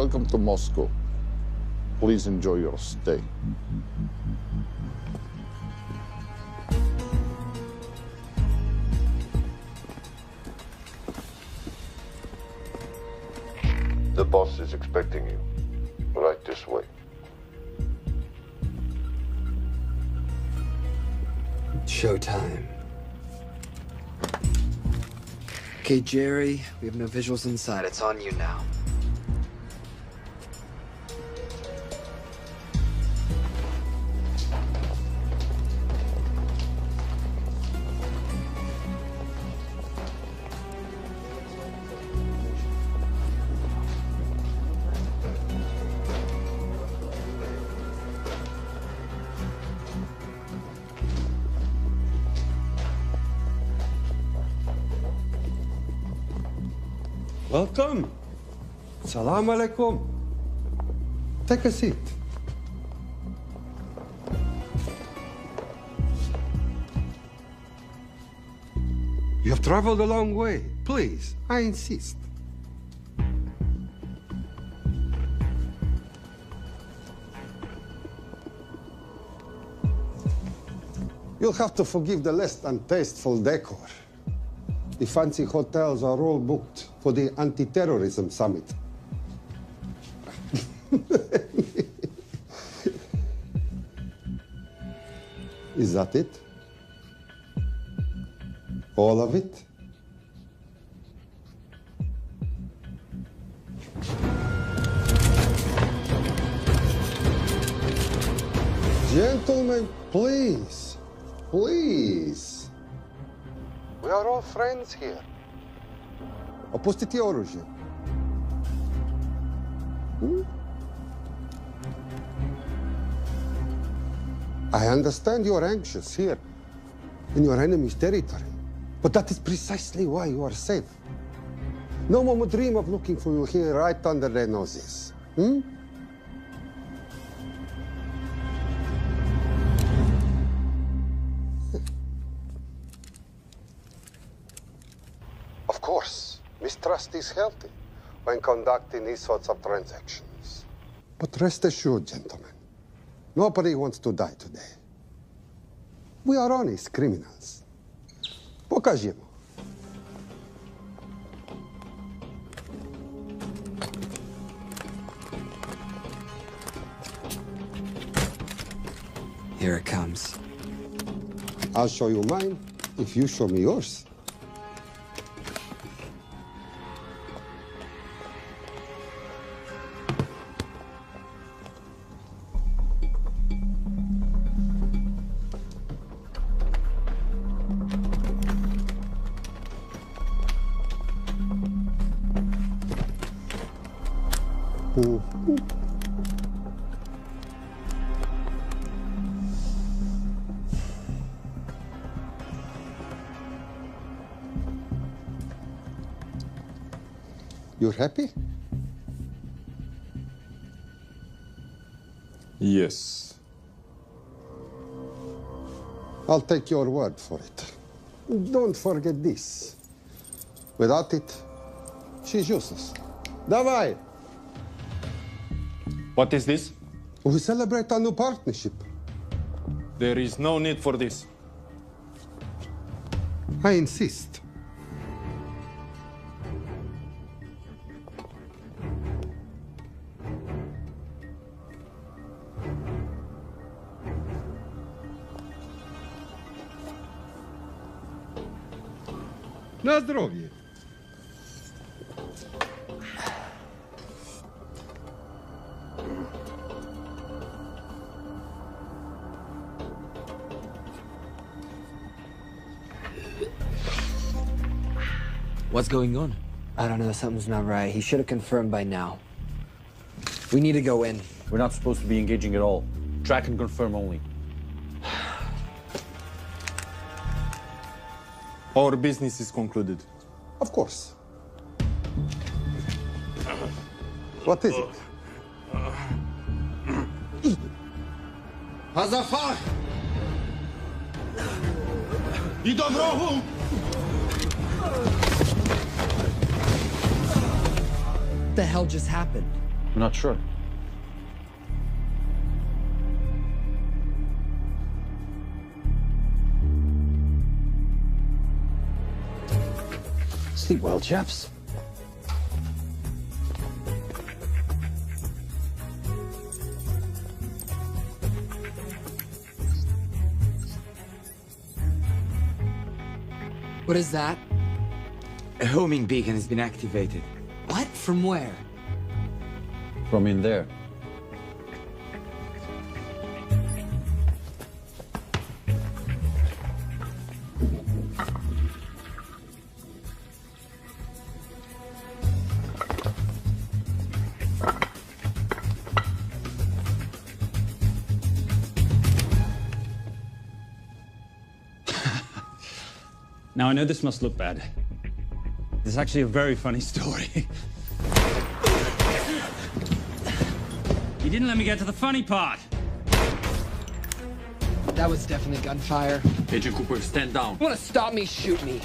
Welcome to Moscow. Please enjoy your stay. The boss is expecting you. Right this way. Showtime. Okay, Jerry, we have no visuals inside. It's on you now. Welcome. Salam alaikum. Take a seat. You have traveled a long way. Please, I insist. You'll have to forgive the less than tasteful decor. The fancy hotels are all booked for the anti-terrorism summit. Is that it? All of it? Gentlemen, please, please. We are all friends here. Opustite oružje. I understand you're anxious here, in your enemy's territory. But that is precisely why you are safe. No one would dream of looking for you here right under their noses. Of course, mistrust is healthy when conducting these sorts of transactions. But rest assured, gentlemen, nobody wants to die today. We are honest criminals. Покажемо. Here it comes. I'll show you mine if you show me yours. You're happy? Yes. I'll take your word for it. Don't forget this. Without it, she's useless. Давай! What is this? We celebrate our new partnership. There is no need for this. I insist. На здоровье. What's going on? I don't know, something's not right. He should have confirmed by now. We need to go in. We're not supposed to be engaging at all. Track and confirm only. Our business is concluded. Of course. What is it? Hazafar! I dorogu! What the hell just happened? I'm not sure. Sleep well, chaps. What is that? A homing beacon has been activated. What? From where? From in there. Now, I know this must look bad. This is actually a very funny story. You didn't let me get to the funny part. That was definitely gunfire. Agent Cooper, stand down. You wanna stop me, shoot me.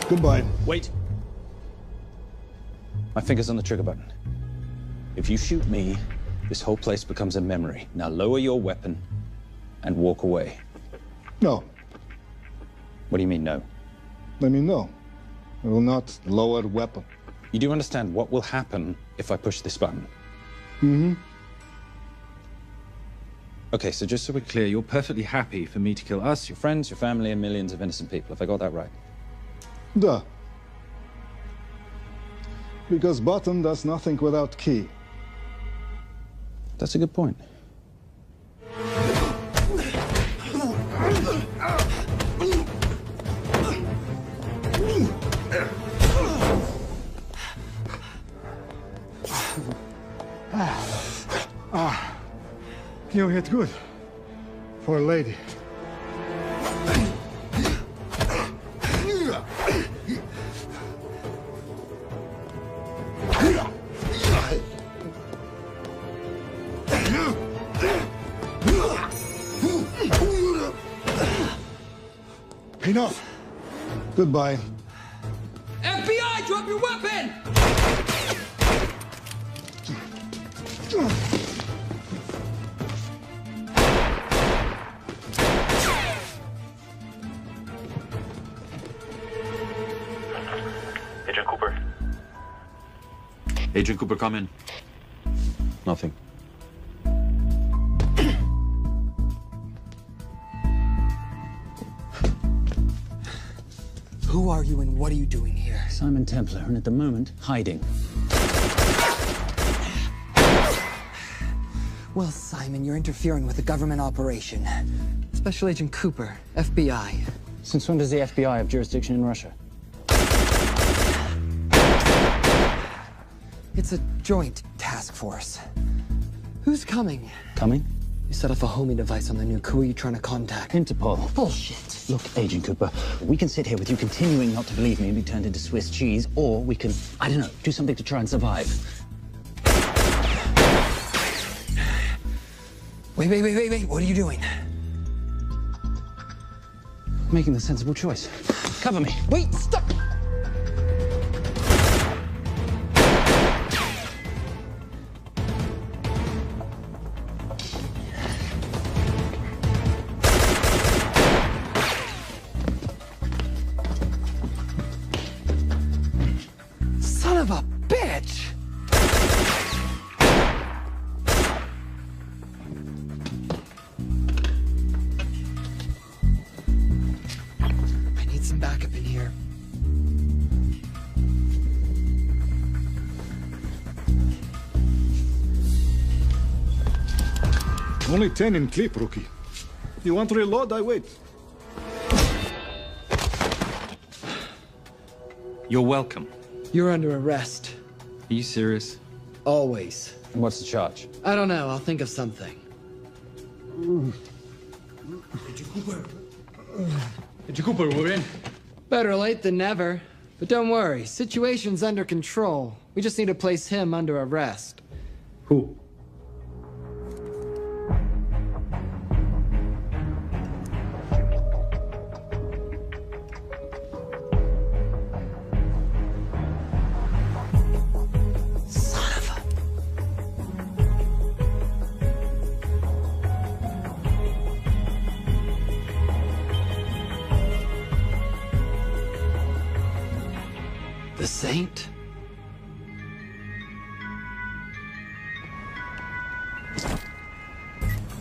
Goodbye. Wait. My finger's on the trigger button. If you shoot me, this whole place becomes a memory. Now lower your weapon and walk away. No. What do you mean, no? Let me know. I will not lower weapon. You do understand what will happen if I push this button? Mm-hmm. Okay, so just so we're clear, you're perfectly happy for me to kill us, your friends, your family, and millions of innocent people. Have I got that right? Duh. Because button does nothing without key. That's a good point. You hit good. For a lady. Enough. Goodbye. FBI, drop your weapon! Agent Cooper. Agent Cooper, come in. Nothing. Who are you and what are you doing here? Simon Templar, and at the moment, hiding. Well, Simon, you're interfering with a government operation. Special Agent Cooper, FBI. Since when does the FBI have jurisdiction in Russia? It's a joint task force. Who's coming? Coming? You set off a homing device on the nuke. Who are you trying to contact? Interpol. Bullshit. Look, Agent Cooper, we can sit here with you continuing not to believe me and be turned into Swiss cheese, or we can, I don't know, do something to try and survive. Wait. What are you doing? Making the sensible choice. Cover me. Wait, stop! Son of a bitch! I need some backup in here. Only 10 in clip, rookie. You want to reload? I wait. You're welcome. You're under arrest. Are you serious? Always. What's the charge? I don't know. I'll think of something. Did you Cooper, we're in. Better late than never. But don't worry. Situation's under control. We just need to place him under arrest. Who? The Saint?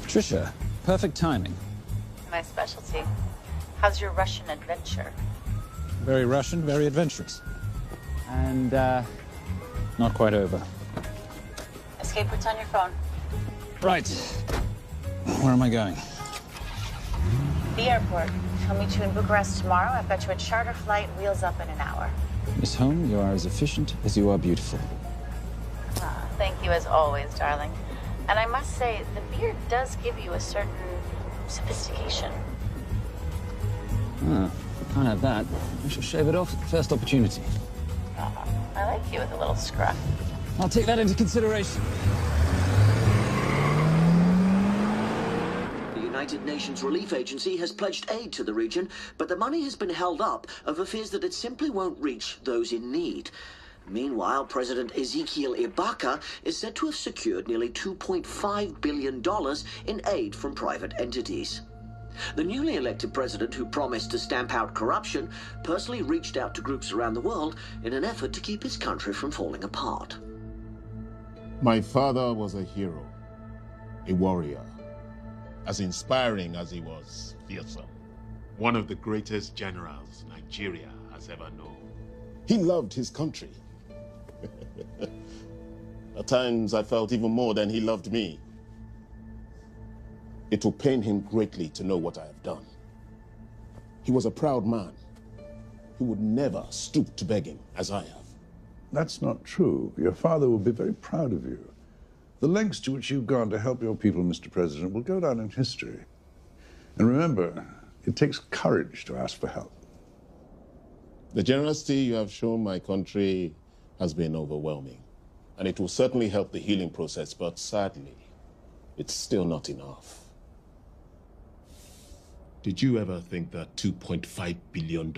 Trisha, perfect timing. My specialty. How's your Russian adventure? Very Russian, very adventurous. And, not quite over. Escape routes on your phone. Right. Where am I going? The airport. I'll meet you in Bucharest tomorrow. I've got you a charter flight, wheels up in an hour. Miss Holm, you are as efficient as you are beautiful. Thank you as always, darling. And I must say, the beard does give you a certain sophistication. Ah, can't have that. I shall shave it off at the first opportunity. I like you with a little scruff. I'll take that into consideration. The United Nations Relief Agency has pledged aid to the region, but the money has been held up over fears that it simply won't reach those in need. Meanwhile, President Ezekiel Ibaka is said to have secured nearly $2.5 billion in aid from private entities. The newly elected president, who promised to stamp out corruption, personally reached out to groups around the world in an effort to keep his country from falling apart. My father was a hero, a warrior, as inspiring as he was fearsome. One of the greatest generals Nigeria has ever known. He loved his country. At times I felt even more than he loved me. It will pain him greatly to know what I have done. He was a proud man who would never stoop to begging as I have. That's not true. Your father will be very proud of you. The lengths to which you've gone to help your people, Mr. President, will go down in history. And remember, it takes courage to ask for help. The generosity you have shown my country has been overwhelming, and it will certainly help the healing process, but sadly, it's still not enough. Did you ever think that $2.5 billion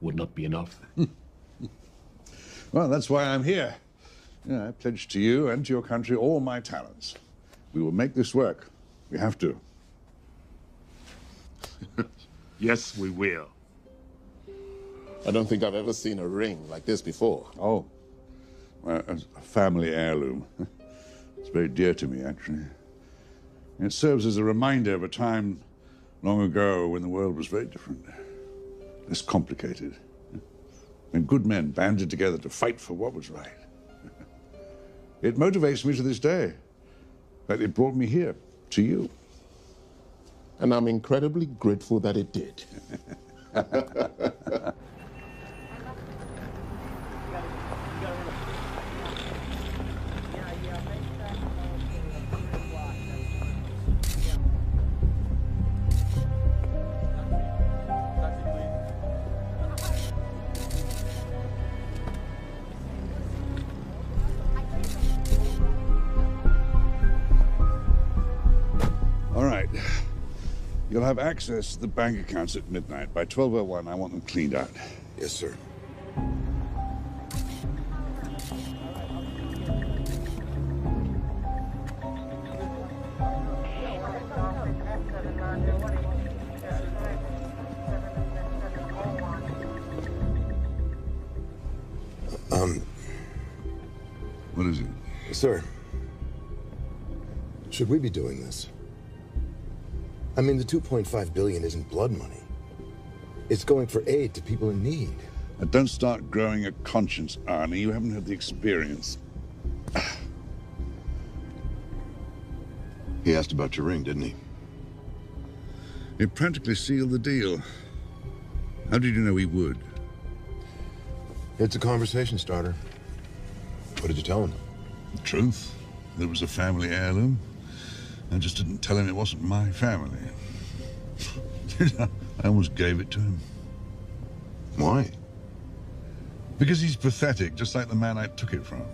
would not be enough? Well, that's why I'm here. I pledge to you and to your country all my talents. We will make this work. We have to. Yes, we will. I don't think I've ever seen a ring like this before. Oh, well, a family heirloom. It's very dear to me, actually. It serves as a reminder of a time long ago when the world was very different, less complicated, when good men banded together to fight for what was right. It motivates me to this day. That it brought me here, to you. And I'm incredibly grateful that it did. All right. You'll have access to the bank accounts at midnight. By 12:01, I want them cleaned out. Yes, sir. What is it? Sir, should we be doing this? I mean, the $2.5 billion isn't blood money. It's going for aid to people in need. Now, don't start growing a conscience, Arnie. You haven't had the experience. He asked about your ring, didn't he? It practically sealed the deal. How did you know he would? It's a conversation starter. What did you tell him? The truth. That it was a family heirloom. I just didn't tell him it wasn't my family. I almost gave it to him. Why? Because he's pathetic, just like the man I took it from.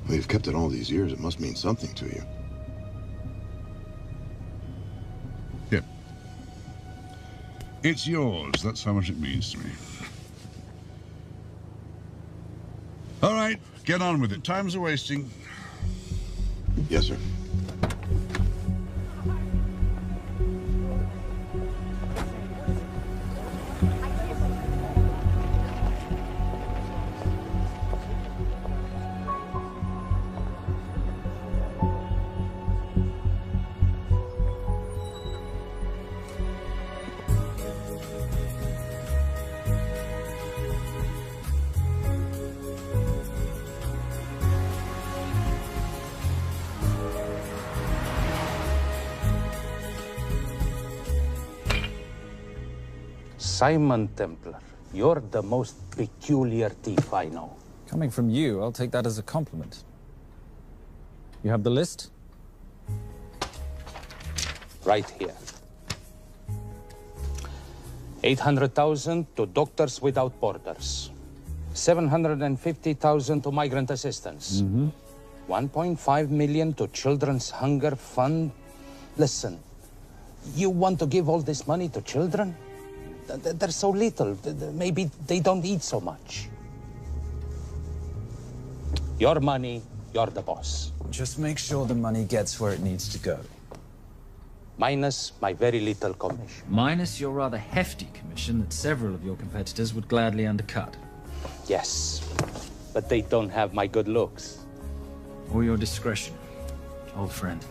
Well, you've kept it all these years. It must mean something to you. Yeah. It's yours. That's how much it means to me. All right, get on with it. Time's a wasting. Yes, sir. Simon Templar, you're the most peculiar thief I know. Coming from you, I'll take that as a compliment. You have the list? Right here. 800,000 to Doctors Without Borders. 750,000 to migrant assistance. 1.5 million to Children's Hunger Fund. Listen, you want to give all this money to children? They're so little. Maybe they don't eat so much. Your money, you're the boss. Just make sure the money gets where it needs to go. Minus my very little commission. Minus your rather hefty commission that several of your competitors would gladly undercut. Yes, but they don't have my good looks. Or your discretion, old friend.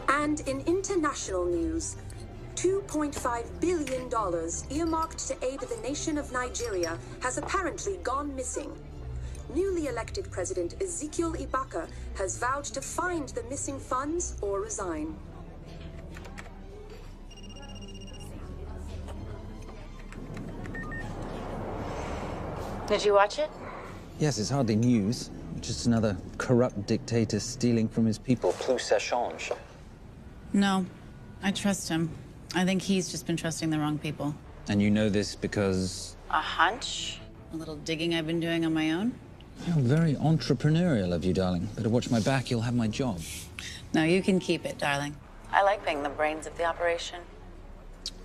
And in international news, $2.5 billion earmarked to aid the nation of Nigeria has apparently gone missing. Newly elected President Ezekiel Ibaka has vowed to find the missing funds or resign. Did you watch it? Yes, it's hardly news. Just another corrupt dictator stealing from his people. Plus ça change. No, I trust him. I think he's just been trusting the wrong people. And you know this because... A hunch? A little digging I've been doing on my own? You're very entrepreneurial of you, darling. Better watch my back, you'll have my job. No, you can keep it, darling. I like being the brains of the operation.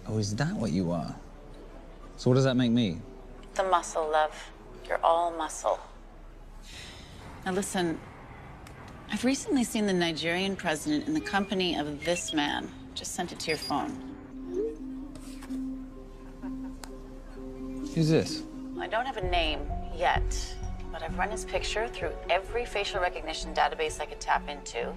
Oh, is that what you are? So what does that make me? The muscle, love. You're all muscle. Now listen, I've recently seen the Nigerian president in the company of this man. Just sent it to your phone. Who's this? I don't have a name yet, but I've run his picture through every facial recognition database I could tap into.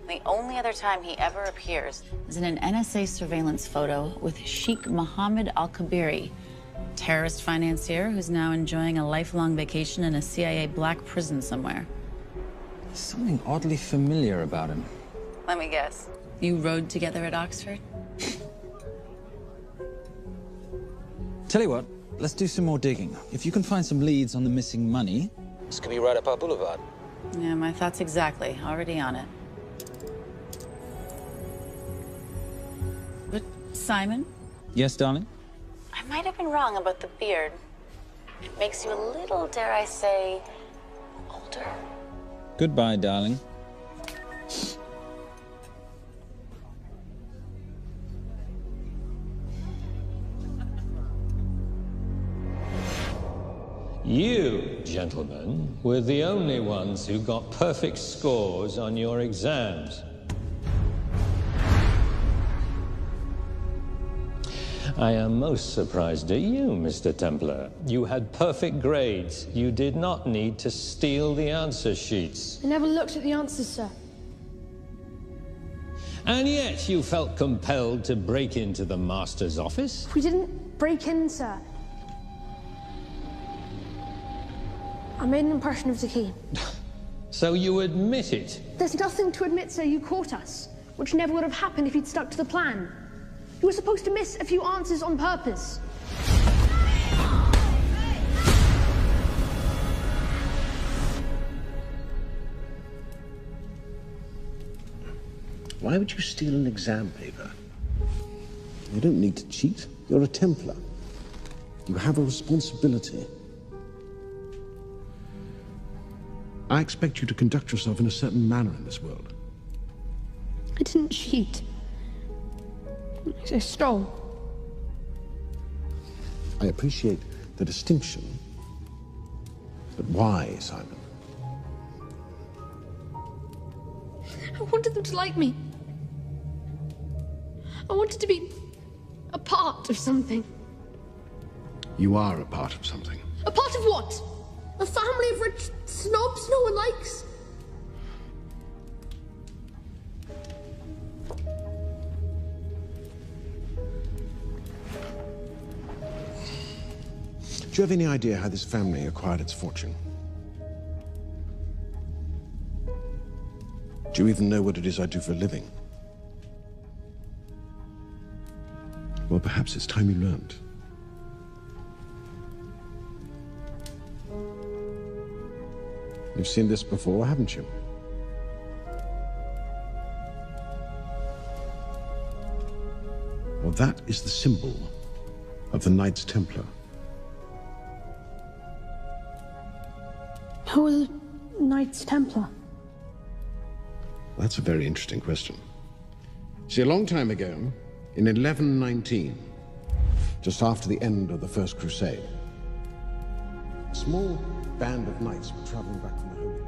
The only other time he ever appears is in an NSA surveillance photo with Sheikh Mohammed Al-Kabiri, terrorist financier who's now enjoying a lifelong vacation in a CIA black prison somewhere. There's something oddly familiar about him. Let me guess. You rode together at Oxford? Tell you what, let's do some more digging. If you can find some leads on the missing money, this could be right up our boulevard. Yeah, my thoughts exactly. Already on it. Simon? Yes, darling? I might have been wrong about the beard. It makes you a little, dare I say, older. Goodbye, darling. You, gentlemen, were the only ones who got perfect scores on your exams. I am most surprised at you, Mr. Templar. You had perfect grades. You did not need to steal the answer sheets. I never looked at the answers, sir. And yet you felt compelled to break into the master's office? We didn't break in, sir. I made an impression of the key. So you admit it? There's nothing to admit, sir. You caught us, which never would have happened if you'd stuck to the plan. You were supposed to miss a few answers on purpose. Why would you steal an exam paper? You don't need to cheat. You're a Templar. You have a responsibility. I expect you to conduct yourself in a certain manner in this world. I didn't cheat. I stole. I appreciate the distinction. But why, Simon? I wanted them to like me. I wanted to be a part of something. You are a part of something. A part of what? A family of rich snobs no one likes? Do you have any idea how this family acquired its fortune? Do you even know what it is I do for a living? Well, perhaps it's time you learned. You've seen this before, haven't you? Well, that is the symbol of the Knights Templar. Who are the Knights Templar? That's a very interesting question. See, a long time ago, in 1119, just after the end of the First Crusade, a small band of knights were traveling back from the Holy Land.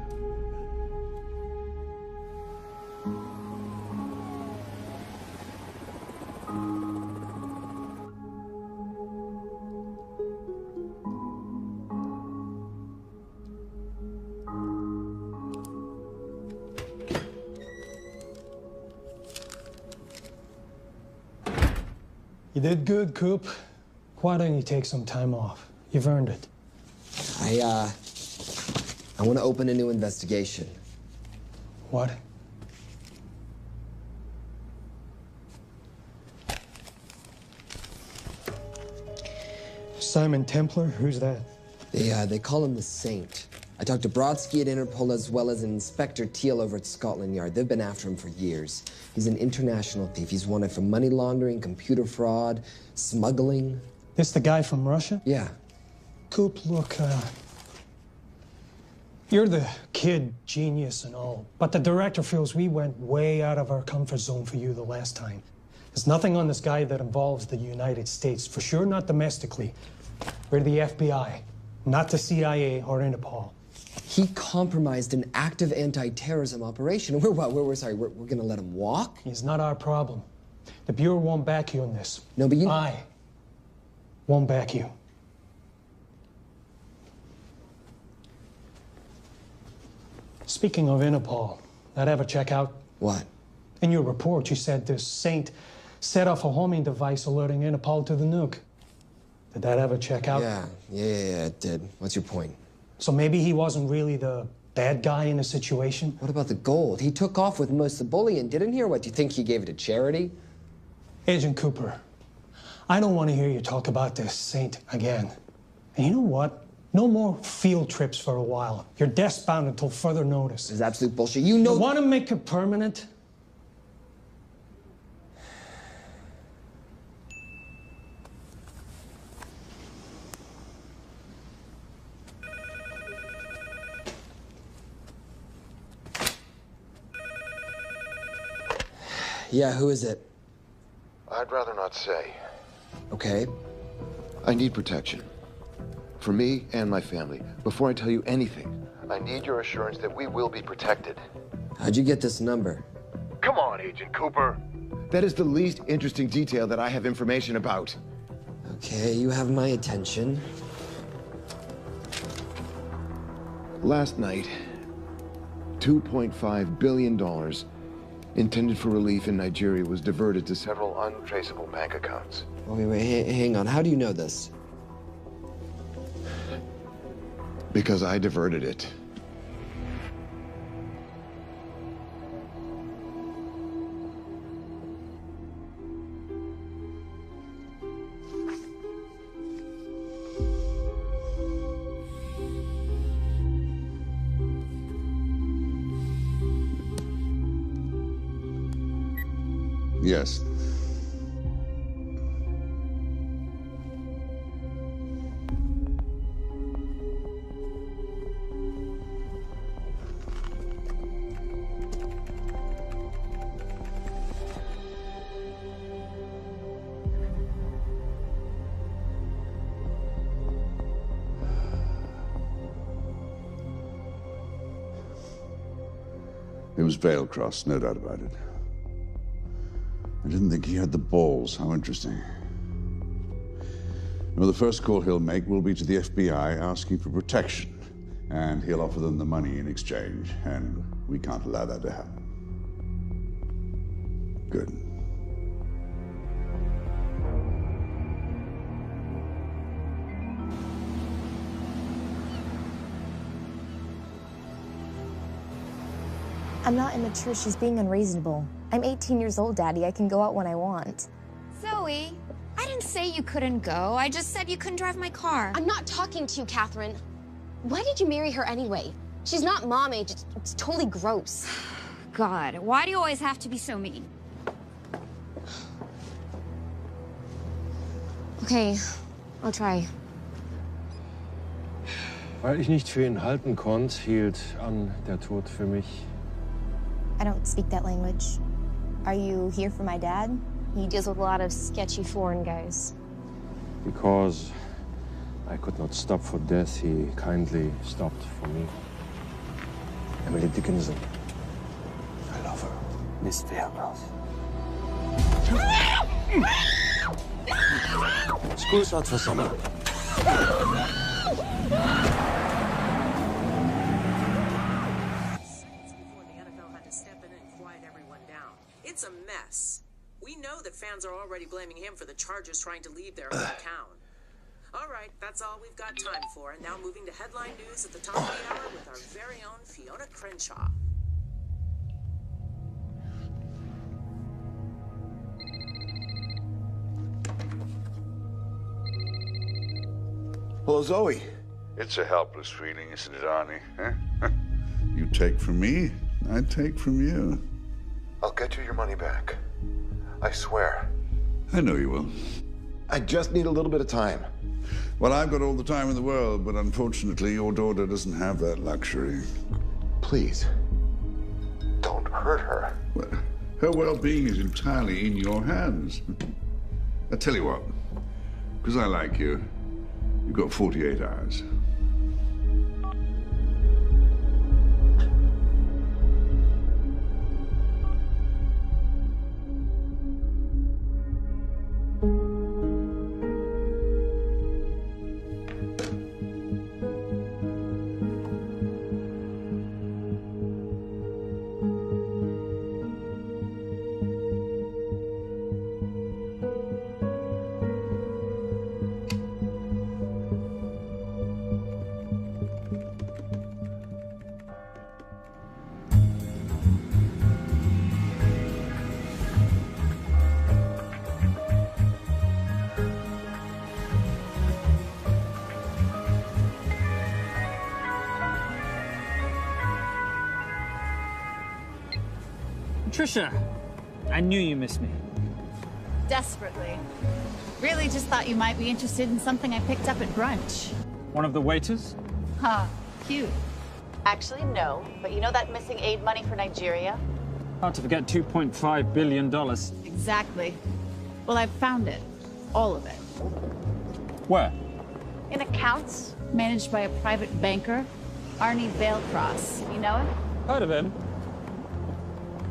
You did good, Coop. Why don't you take some time off? You've earned it. I want to open a new investigation. What? Simon Templar? Who's that? They call him the Saint. I talked to Brodsky at Interpol as well as Inspector Teal over at Scotland Yard. They've been after him for years. He's an international thief. He's wanted for money laundering, computer fraud, smuggling. This the guy from Russia? Yeah. Coop, look, you're the kid genius and all, but the director feels we went way out of our comfort zone for you the last time. There's nothing on this guy that involves the United States, for sure not domestically. We're the FBI, not the CIA or Interpol. He compromised an active anti-terrorism operation. We're gonna let him walk? It's not our problem. The Bureau won't back you on this. No, but I won't back you. Speaking of Interpol, that ever check out? What? In your report, you said this Saint set off a homing device alerting Interpol to the nuke. Did that ever check out? Yeah, it did. What's your point? So maybe he wasn't really the bad guy in the situation? What about the gold? He took off with most of the bullion, didn't he? Or what, do you think he gave it to charity? Agent Cooper, I don't want to hear you talk about this Saint again. And you know what? No more field trips for a while. You're desk-bound until further notice. This is absolute bullshit. You know... You want to make it permanent? Yeah, who is it? I'd rather not say. Okay. I need protection. For me and my family. Before I tell you anything, I need your assurance that we will be protected. How'd you get this number? Come on, Agent Cooper. That is the least interesting detail that I have information about. Okay, you have my attention. Last night, $2.5 billion intended for relief in Nigeria was diverted to several untraceable bank accounts. Wait, hang on. How do you know this? Because I diverted it. Yes. It was Veilcross, no doubt about it. I didn't think he had the balls. How interesting. No, the first call he'll make will be to the FBI asking for protection. And he'll offer them the money in exchange. And we can't allow that to happen. Good. I'm not immature. She's being unreasonable. I'm 18 years old, Daddy. I can go out when I want. Zoe, I didn't say you couldn't go. I just said you couldn't drive my car. I'm not talking to you, Catherine. Why did you marry her anyway? She's not mom age. It's totally gross. God, why do you always have to be so mean? Okay, I'll try. Weil ich nicht für ihn halten konnte, hielt an der Tod für mich. I don't speak that language. Are you here for my dad? He deals with a lot of sketchy foreign guys. Because I could not stop for death, he kindly stopped for me. Emily Dickinson. I love her. Miss Fairmouth. School's out for summer. It's a mess. We know that fans are already blaming him for the Chargers trying to leave their hometown. All right, that's all we've got time for. And now moving to headline news at the top of the hour with our very own Fiona Crenshaw. Hello, Zoe. It's a helpless feeling, isn't it, Arnie? Huh? You take from me, I take from you. I'll get you your money back. I swear. I know you will. I just need a little bit of time. Well, I've got all the time in the world, but unfortunately, your daughter doesn't have that luxury. Please, don't hurt her. Well, her well-being is entirely in your hands. I tell you what, because I like you, you've got 48 hours. Trisha, I knew you missed me. Desperately. Really just thought you might be interested in something I picked up at brunch. One of the waiters? Huh, cute. Actually, no. But you know that missing aid money for Nigeria? Hard to forget $2.5 billion. Exactly. Well, I've found it. All of it. Where? In accounts managed by a private banker, Arnie Vailcross. You know him? Heard of him.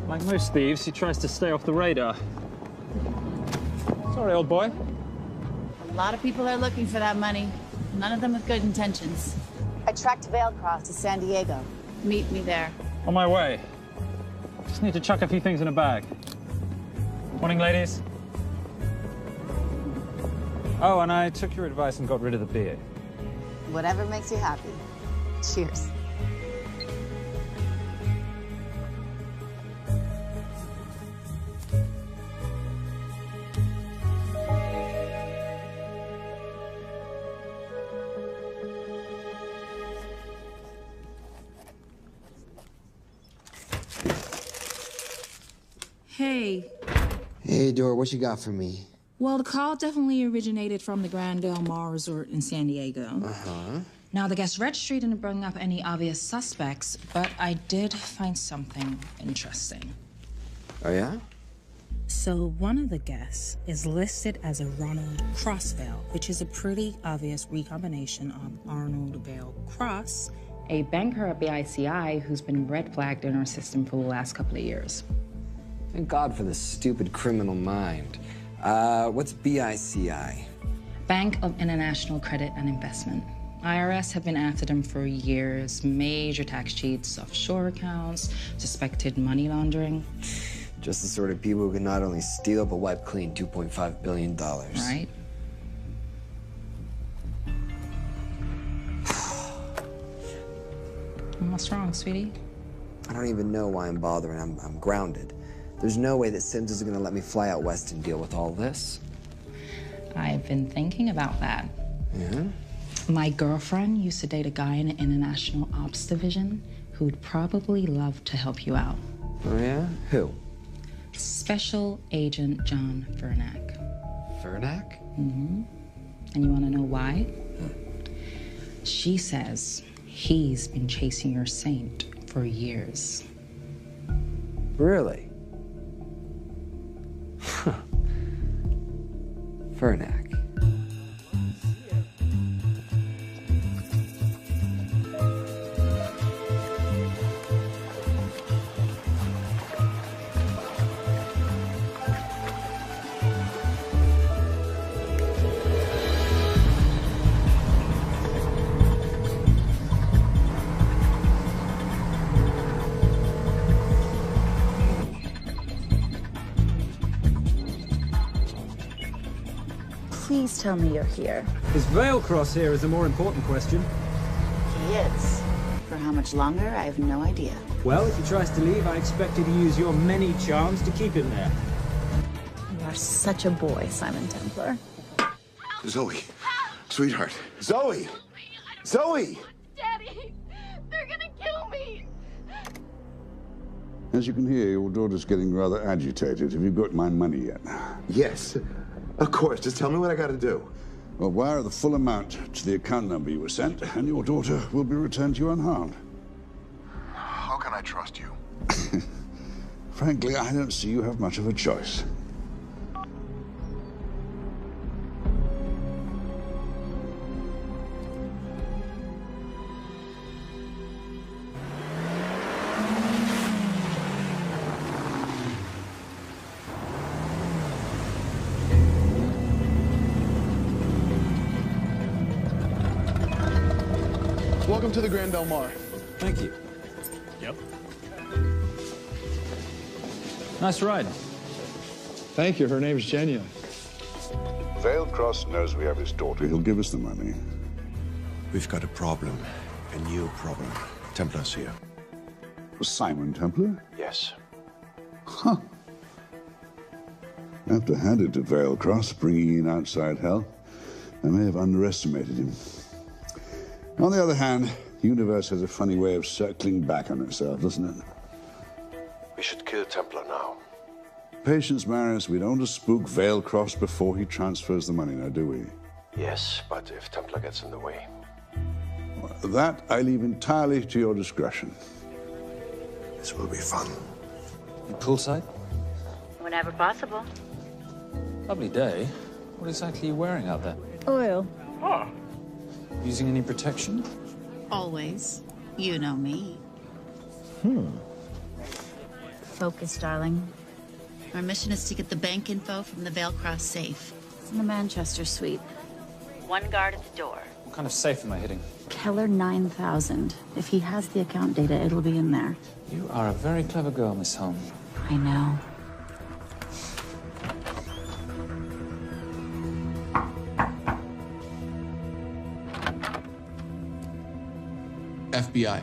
Like most thieves, he tries to stay off the radar. Sorry, old boy. A lot of people are looking for that money. None of them with good intentions. I tracked Vailcross to San Diego. Meet me there. On my way. Just need to chuck a few things in a bag. Morning, ladies. Oh, and I took your advice and got rid of the beer. Whatever makes you happy. Cheers. Hey. Hey, Dora, what you got for me? Well, the call definitely originated from the Grand Del Mar Resort in San Diego. Uh-huh. Now, the guest registry didn't bring up any obvious suspects, but I did find something interesting. Oh, yeah? So one of the guests is listed as a Ronald Crossvale, which is a pretty obvious recombination of Arnold Vale Cross, a banker at BICI who's been red flagged in our system for the last couple of years. Thank God for this stupid criminal mind. What's BICI? Bank of International Credit and Investment. IRS have been after them for years. Major tax cheats, offshore accounts, suspected money laundering. Just the sort of people who can not only steal but wipe clean $2.5 billion. Right? What's wrong, sweetie? I don't even know why I'm bothering. I'm grounded. There's no way that Sims is gonna let me fly out west and deal with all this. I've been thinking about that. Yeah? My girlfriend used to date a guy in the International Ops Division who'd probably love to help you out. Oh, yeah? Who? Special Agent John Furnack. Furnack? Mm-hmm. And you want to know why? She says he's been chasing your saint for years. Really? Huh. Furnack. Please tell me you're here. Is Vailcross here is a more important question. He is. For how much longer, I have no idea. Well, if he tries to leave, I expect you to use your many charms to keep him there. You are such a boy, Simon Templar. Zoe. Sweetheart. Zoe! Zoe! Daddy, they're gonna kill me. As you can hear, your daughter's getting rather agitated. Have you got my money yet? Yes. Of course. Just tell me what I gotta do. Well, wire the full amount to the account number you were sent, and your daughter will be returned to you unharmed. How can I trust you? Frankly, I don't see you have much of a choice. Welcome to the Grand Del Mar. Thank you. Yep. Nice ride. Thank you. Her name's Genya. Vailcross knows we have his daughter. He'll give us the money. We've got a problem. A new problem. Templar's here. Simon Templar? Yes. Huh. I have to hand it to Vailcross, bringing in outside help. I may have underestimated him. On the other hand, the universe has a funny way of circling back on itself, doesn't it? We should kill Templar now. Patience, Maris. We don't want to spook Vailcross before he transfers the money, now, do we? Yes, but if Templar gets in the way. That I leave entirely to your discretion. This will be fun. You poolside? Whenever possible. Lovely day. What exactly are you wearing out there? Oil. Oh. Using any protection? Always. You know me. Focus, darling. Our mission is to get the bank info from the Veilcross safe. It's in the Manchester suite. One guard at the door. What kind of safe am I hitting? Keller 9000. If he has the account data, it'll be in there. You are a very clever girl, Miss Holm. I know. FBI.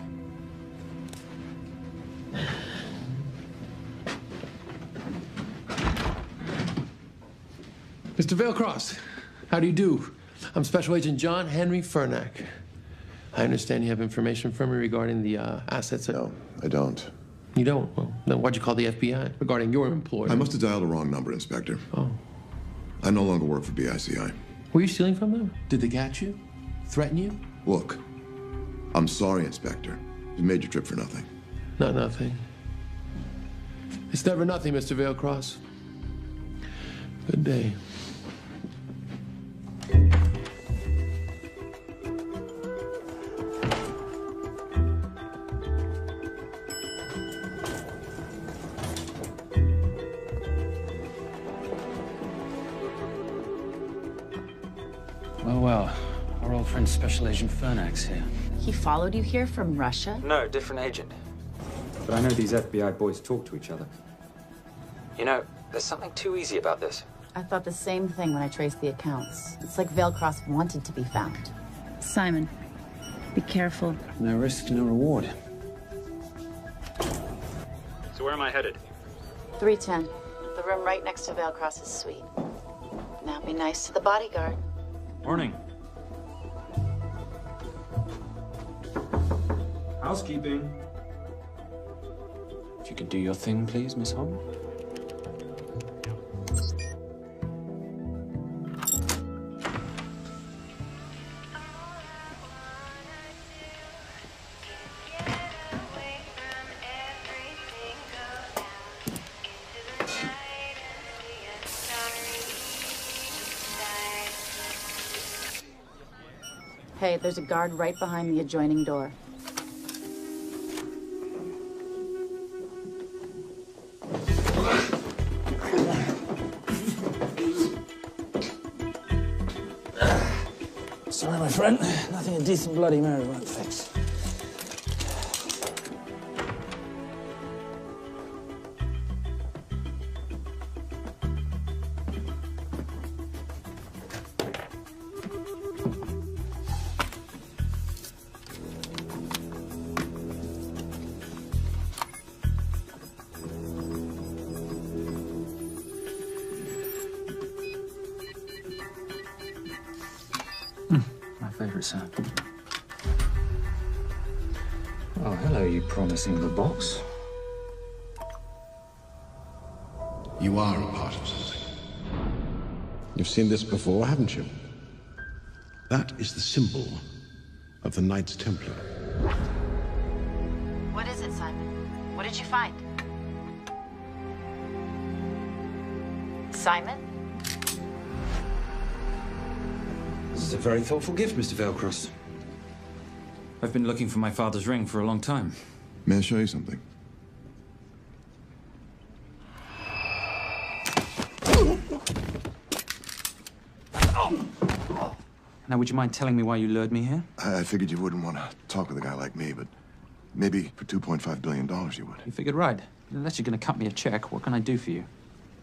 Mr. Veilcross, how do you do? I'm Special Agent John Henry Furnack. I understand you have information from me regarding the assets. No, I don't. You don't? Well, then why'd you call the FBI regarding your employer? I must have dialed the wrong number, Inspector. Oh. I no longer work for BICI. Were you stealing from them? Did they catch you? Threaten you? Look, I'm sorry, Inspector. You made your trip for nothing. Not nothing. It's never nothing, Mr. Veilcross. Good day. Well, our old friend Special Agent Furnack's here. He followed you here from Russia? No, different agent. But I know these FBI boys talk to each other. You know, there's something too easy about this. I thought the same thing when I traced the accounts. It's like Veilcross wanted to be found. Simon, be careful. No risk, no reward. So where am I headed? 310. The room right next to Veilcross's suite. Now be nice to the bodyguard. Morning. Housekeeping. If you could do your thing, please, Miss Holm. Hey, there's a guard right behind the adjoining door. Sorry, my friend. Nothing a decent Bloody Mary won't fix. Favorite sound. Oh, hello, you promising little box. You are a part of something. You've seen this before, haven't you? That is the symbol of the Knights Templar. What is it, Simon? What did you find? Simon? This is a very thoughtful gift, Mr. Veilcross. I've been looking for my father's ring for a long time. May I show you something? Now, would you mind telling me why you lured me here? I figured you wouldn't want to talk with a guy like me, but maybe for $2.5 billion you would. You figured right. Unless you're going to cut me a check, what can I do for you?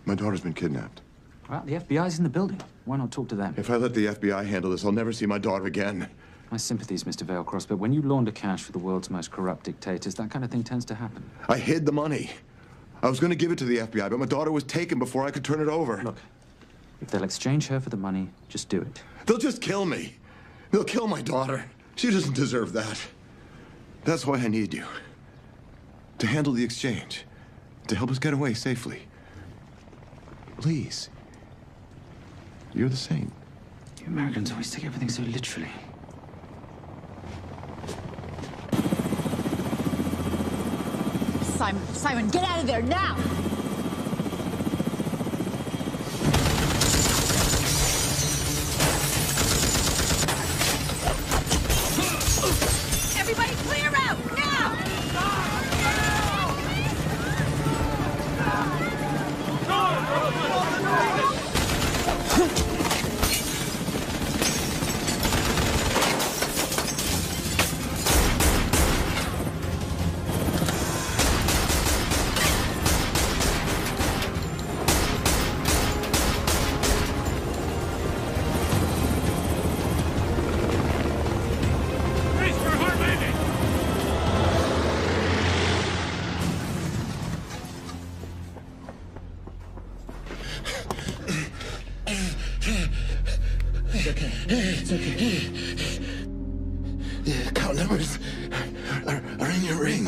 My daughter's been kidnapped. Well, the FBI's in the building. Why not talk to them? If I let the FBI handle this, I'll never see my daughter again. My sympathies, Mr. Veilcross, but when you launder cash for the world's most corrupt dictators, that kind of thing tends to happen. I hid the money. I was going to give it to the FBI, but my daughter was taken before I could turn it over. Look, if they'll exchange her for the money, just do it. They'll just kill me. They'll kill my daughter. She doesn't deserve that. That's why I need you. To handle the exchange. To help us get away safely. Please. You're the saint. You Americans always take everything so literally. Simon. Simon, get out of there now! Everybody clear out, now! It's okay. The account numbers are in your ring.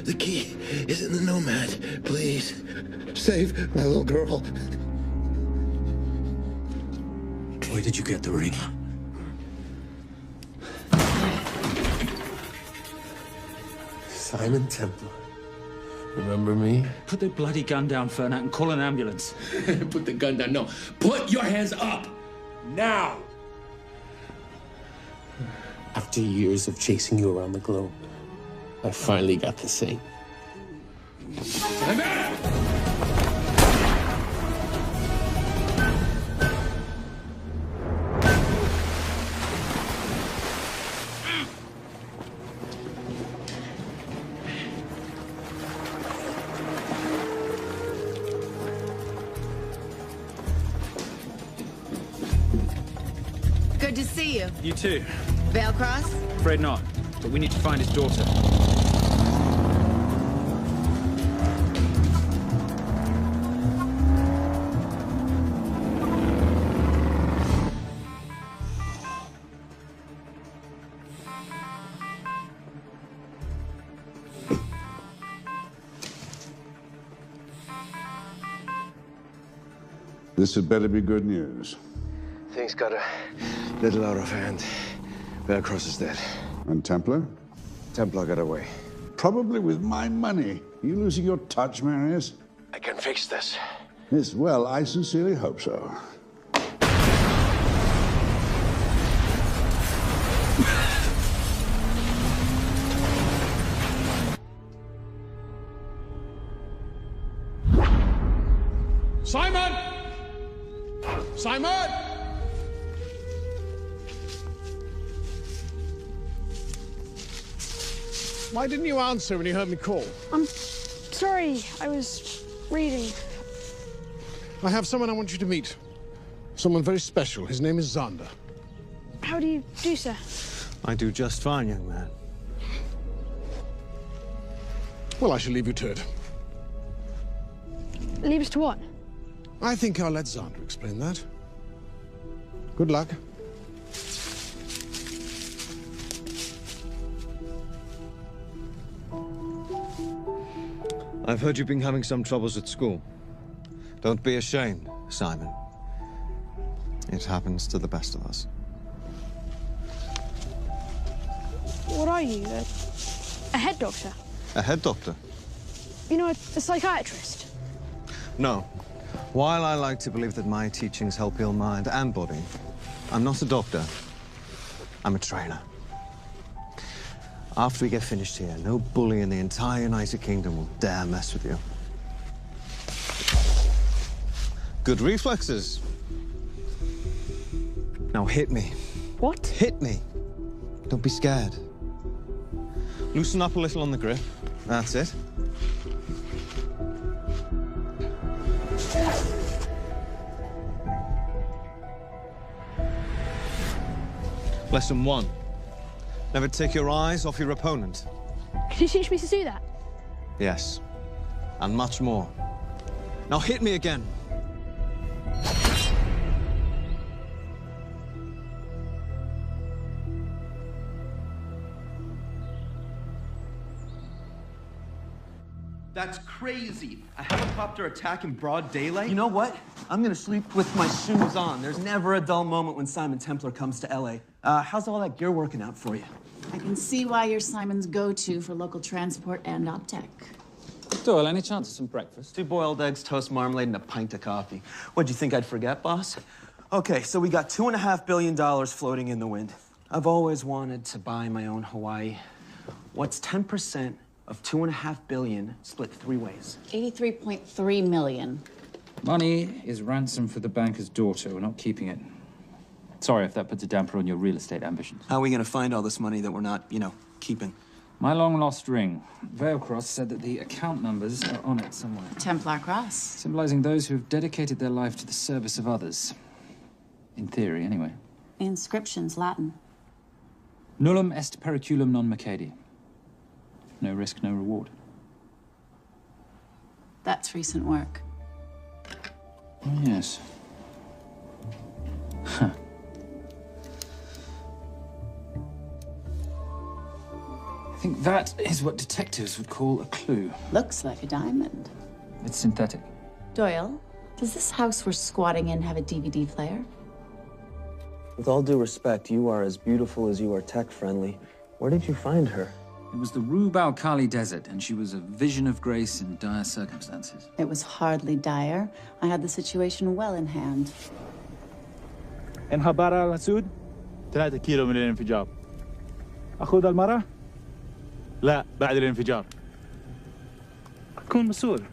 The key is in the Nomad. Please, save my little girl. Where did you get the ring? Simon Templar. Remember me? Put the bloody gun down, Fernak, and call an ambulance. Put the gun down. No. Put your hands up. Now. After years of chasing you around the globe, I finally got the thing. Good to see you. You too. Vale Cross? Afraid not, but we need to find his daughter. This had better be good news. Things got a little out of hand. Vale Cross is dead. And Templar? Templar got away. Probably with my money. Are you losing your touch, Marius? I can fix this. Yes, well, I sincerely hope so. Simon! Simon! Why didn't you answer when you heard me call? I'm sorry, I was reading. I have someone I want you to meet. Someone very special. His name is Zander. How do you do, sir? I do just fine, young man. Well, I shall leave you to it. Leave us to what? I think I'll let Zander explain that. Good luck. I've heard you've been having some troubles at school. Don't be ashamed, Simon. It happens to the best of us. What are you, a head doctor? A head doctor? You know, a psychiatrist? No. While I like to believe that my teachings help heal mind and body, I'm not a doctor. I'm a trainer. After we get finished here, no bully in the entire United Kingdom will dare mess with you. Good reflexes. Now hit me. What? Hit me. Don't be scared. Loosen up a little on the grip. That's it. Lesson 1. Never take your eyes off your opponent. Can you teach me to do that? Yes. And much more. Now hit me again. That's crazy. A helicopter attack in broad daylight? You know what? I'm gonna sleep with my shoes on. There's never a dull moment when Simon Templar comes to LA. How's all that gear working out for you? I can see why you're Simon's go-to for local transport and OpTech. Doyle, any chance of some breakfast? 2 boiled eggs, toast, marmalade, and a pint of coffee. What'd you think I'd forget, boss? Okay, so we got $2.5 billion floating in the wind. I've always wanted to buy my own Hawaii. What's 10% of $2.5 billion split 3 ways? 83.3 million. Money is ransom for the banker's daughter. We're not keeping it. Sorry if that puts a damper on your real estate ambitions. How are we gonna find all this money that we're not, keeping? My long-lost ring. Veilcross said that the account numbers are on it somewhere. Templar Cross. Symbolizing those who have dedicated their life to the service of others. In theory, anyway. The inscription's Latin. Nullum est periculum non mercedi. No risk, no reward. That's recent work. Oh, yes. Huh. I think that is what detectives would call a clue. Looks like a diamond. It's synthetic. Doyle, does this house we're squatting in have a DVD player? With all due respect, you are as beautiful as you are tech-friendly. Where did you find her? It was the Rub al-Khali Desert, and she was a vision of grace in dire circumstances. It was hardly dire. I had the situation well in hand. انخبار على السود 3 كيلو من الانفجار. أخذ المرة؟ لا، بعد الانفجار. كون مسؤول.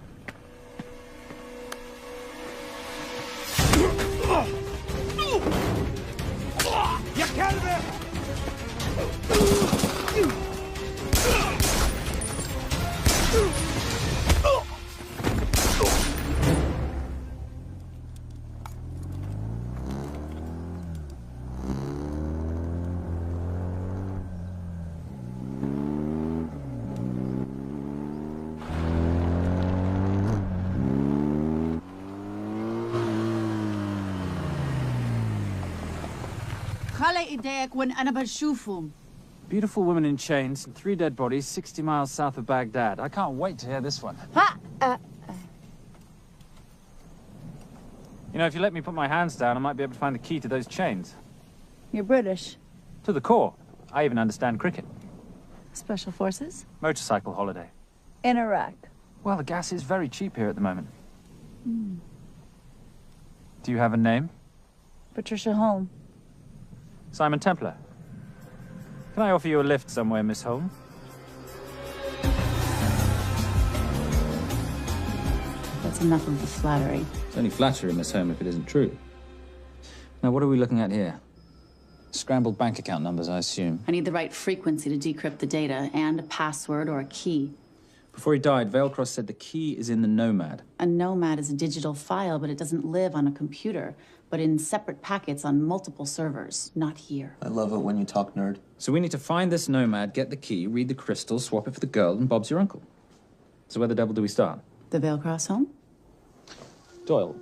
يا كلبة! خلي ايديك وين أنا بشوفهم. Beautiful woman in chains and 3 dead bodies 60 miles south of Baghdad. I can't wait to hear this one. You know, if you let me put my hands down, I might be able to find the key to those chains. You're British. To the core. I even understand cricket. Special Forces? Motorcycle holiday. In Iraq. Well, the gas is very cheap here at the moment. Do you have a name? Patricia Holm. Simon Templar. Can I offer you a lift somewhere, Miss Holm? That's enough of the flattery. It's only flattery, Miss Holm, if it isn't true. Now, what are we looking at here? Scrambled bank account numbers, I assume. I need the right frequency to decrypt the data and a password or a key. Before he died, Veilcross said the key is in the Nomad. A Nomad is a digital file, but it doesn't live on a computer, but in separate packets on multiple servers, not here. I love it when you talk nerd. So we need to find this Nomad, get the key, read the crystal, swap it for the girl, and Bob's your uncle. So where the devil do we start? The Veilcross home? Doyle,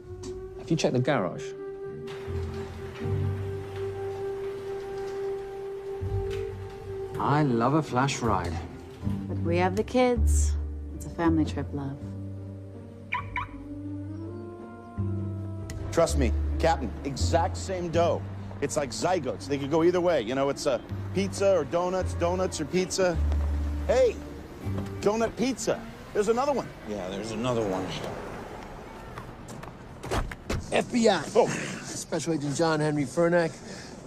have you checked the garage? I love a flash ride. But we have the kids. It's a family trip, love. Trust me, Captain, exact same dough. It's like zygotes. They could go either way. You know, it's pizza or donuts, donuts or pizza. Hey, donut pizza. There's another one. Yeah, there's another one. FBI. Oh. Special Agent John Henry Furnack.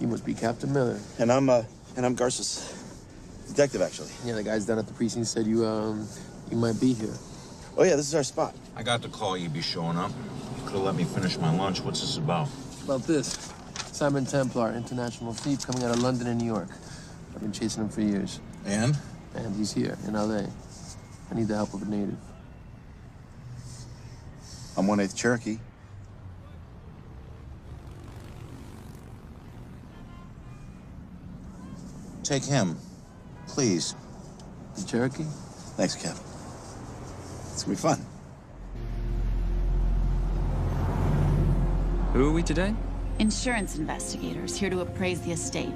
You must be Captain Miller. And I'm Garces. Detective, actually. Yeah, the guys down at the precinct said you might be here. Oh, yeah, this is our spot. I got the call you'd be showing up. You could have let me finish my lunch. What's this about? About this. Simon Templar, international thief coming out of London and New York. I've been chasing him for years. And? And he's here, in L.A. I need the help of a native. I'm 1/8 Cherokee. Take him, please. The Cherokee? Thanks, Cap. It's gonna be fun. Who are we today? Insurance investigators here to appraise the estate.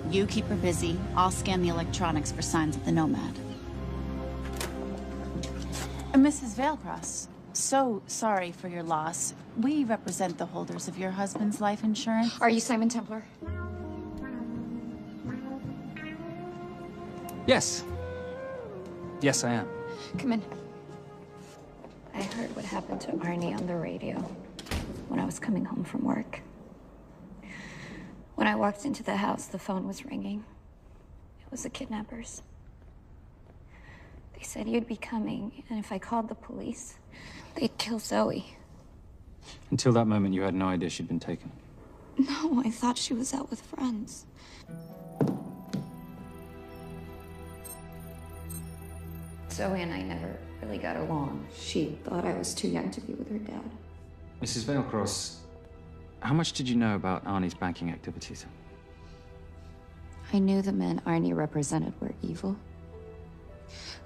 You keep her busy. I'll scan the electronics for signs of the Nomad. Mrs. Veilcross, so sorry for your loss. We represent the holders of your husband's life insurance. Are you Simon Templar? Yes. Yes, I am. Come in. happened to Arnie on the radio when I was coming home from work. When I walked into the house, the phone was ringing. It was the kidnappers. They said you'd be coming, and if I called the police, they'd kill Zoe. Until that moment, you had no idea she'd been taken. No, I thought she was out with friends. Zoe and I never really got along. She thought I was too young to be with her dad. Mrs. Veilcross, how much did you know about Arnie's banking activities? I knew the men Arnie represented were evil.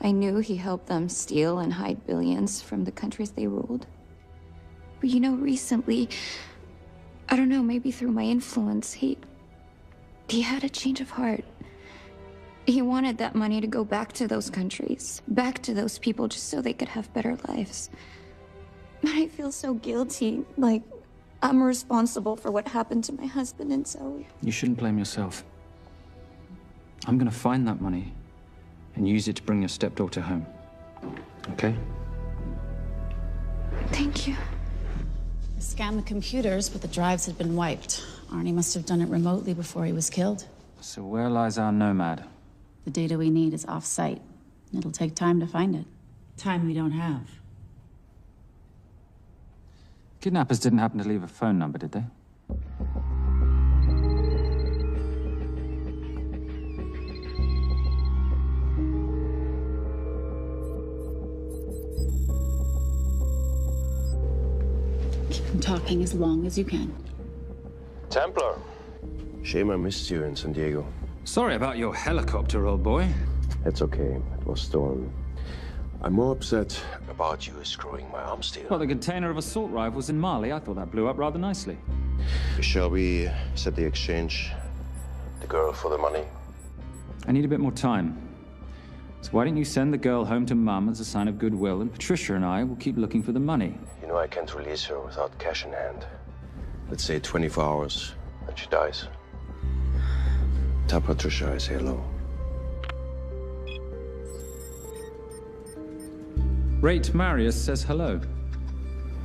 I knew he helped them steal and hide billions from the countries they ruled. But you know, recently, I don't know, maybe through my influence, he had a change of heart. He wanted that money to go back to those countries, back to those people, just so they could have better lives. But I feel so guilty, like I'm responsible for what happened to my husband and Zoe. You shouldn't blame yourself. I'm gonna find that money and use it to bring your stepdaughter home. Okay? Thank you. I scanned the computers, but the drives had been wiped. Arnie must have done it remotely before he was killed. So where lies our nomad? The data we need is off-site. It'll take time to find it. Time we don't have. Kidnappers didn't happen to leave a phone number, did they? Keep them talking as long as you can. Templar. Shame I missed you in San Diego. Sorry about your helicopter, old boy. It's okay. It was stormy. I'm more upset about you screwing my arms deal. Well, the container of assault rifles in Mali, I thought that blew up rather nicely. Shall we set the exchange? The girl for the money? I need a bit more time. So why don't you send the girl home to Mum as a sign of goodwill, and Patricia and I will keep looking for the money. You know I can't release her without cash in hand. Let's say 24 hours, and she dies. Tell Patricia I say hello. Rate Marius says hello.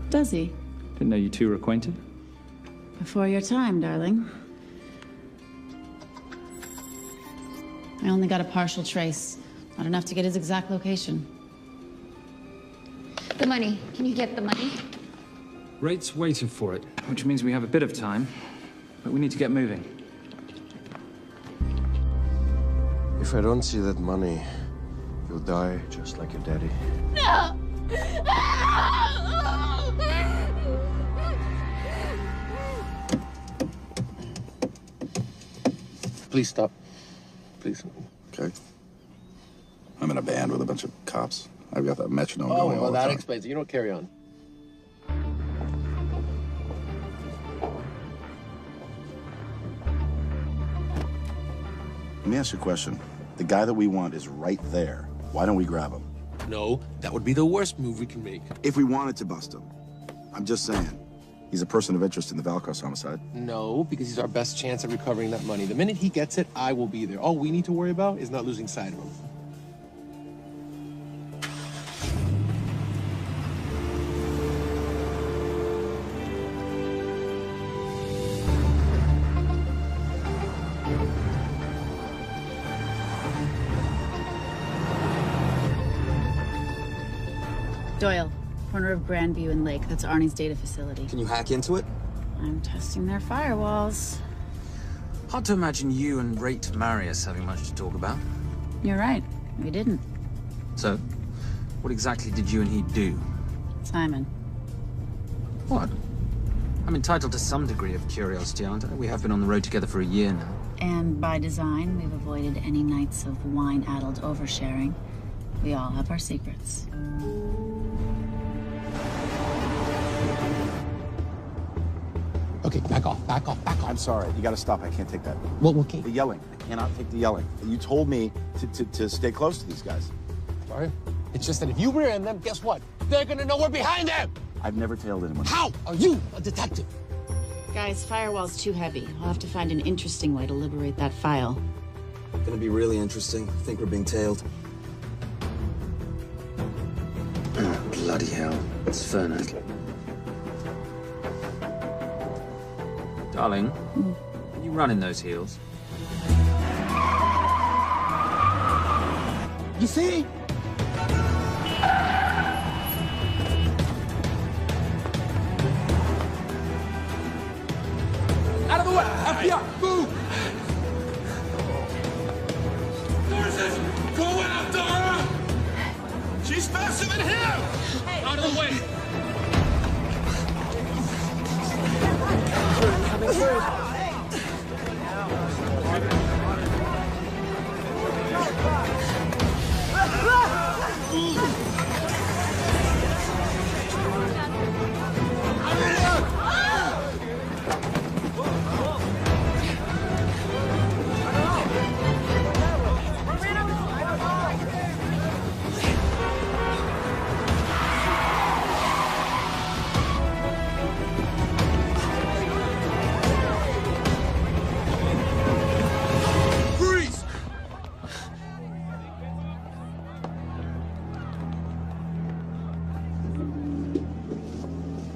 Does he? Didn't know you two were acquainted. Before your time, darling. I only got a partial trace. Not enough to get his exact location. The money. Can you get the money? Rate's waiting for it, which means we have a bit of time, but we need to get moving. If I don't see that money, you'll die just like your daddy. No! Please stop. Please. Okay. I'm in a band with a bunch of cops. I've got that metronome going all well, the time. that explains it. You don't carry on. Let me ask you a question. The guy that we want is right there. Why don't we grab him? No, that would be the worst move we can make. If we wanted to bust him. I'm just saying. He's a person of interest in the Veilcross homicide. No, because he's our best chance at recovering that money. The minute he gets it, I will be there. All we need to worry about is not losing sight of him. Doyle, corner of Grandview and Lake. That's Arnie's data facility. Can you hack into it? I'm testing their firewalls. Hard to imagine you and Rate Marius having much to talk about. You're right. We didn't. So, what exactly did you and he do? Simon. What? I'm entitled to some degree of curiosity, aren't I? We have been on the road together for a year now. And by design, we've avoided any nights of wine-addled oversharing. We all have our secrets. Okay, back off, back off, back off. I'm sorry. You gotta stop. I can't take that. Well, okay. The yelling. I cannot take the yelling. You told me to stay close to these guys. Sorry? It's just that if you rear end them, guess what? They're gonna know we're behind them! I've never tailed anyone. How are you a detective? Guys, firewall's too heavy. I'll have to find an interesting way to liberate that file. Gonna be really interesting. I think we're being tailed. At Bloody hell. It's Fernac. Darling, can you run in those heels? You see? Out of the way! FBI! Move! Forces! Going after her! She's faster than him! Hey. Out of the way! Coming through.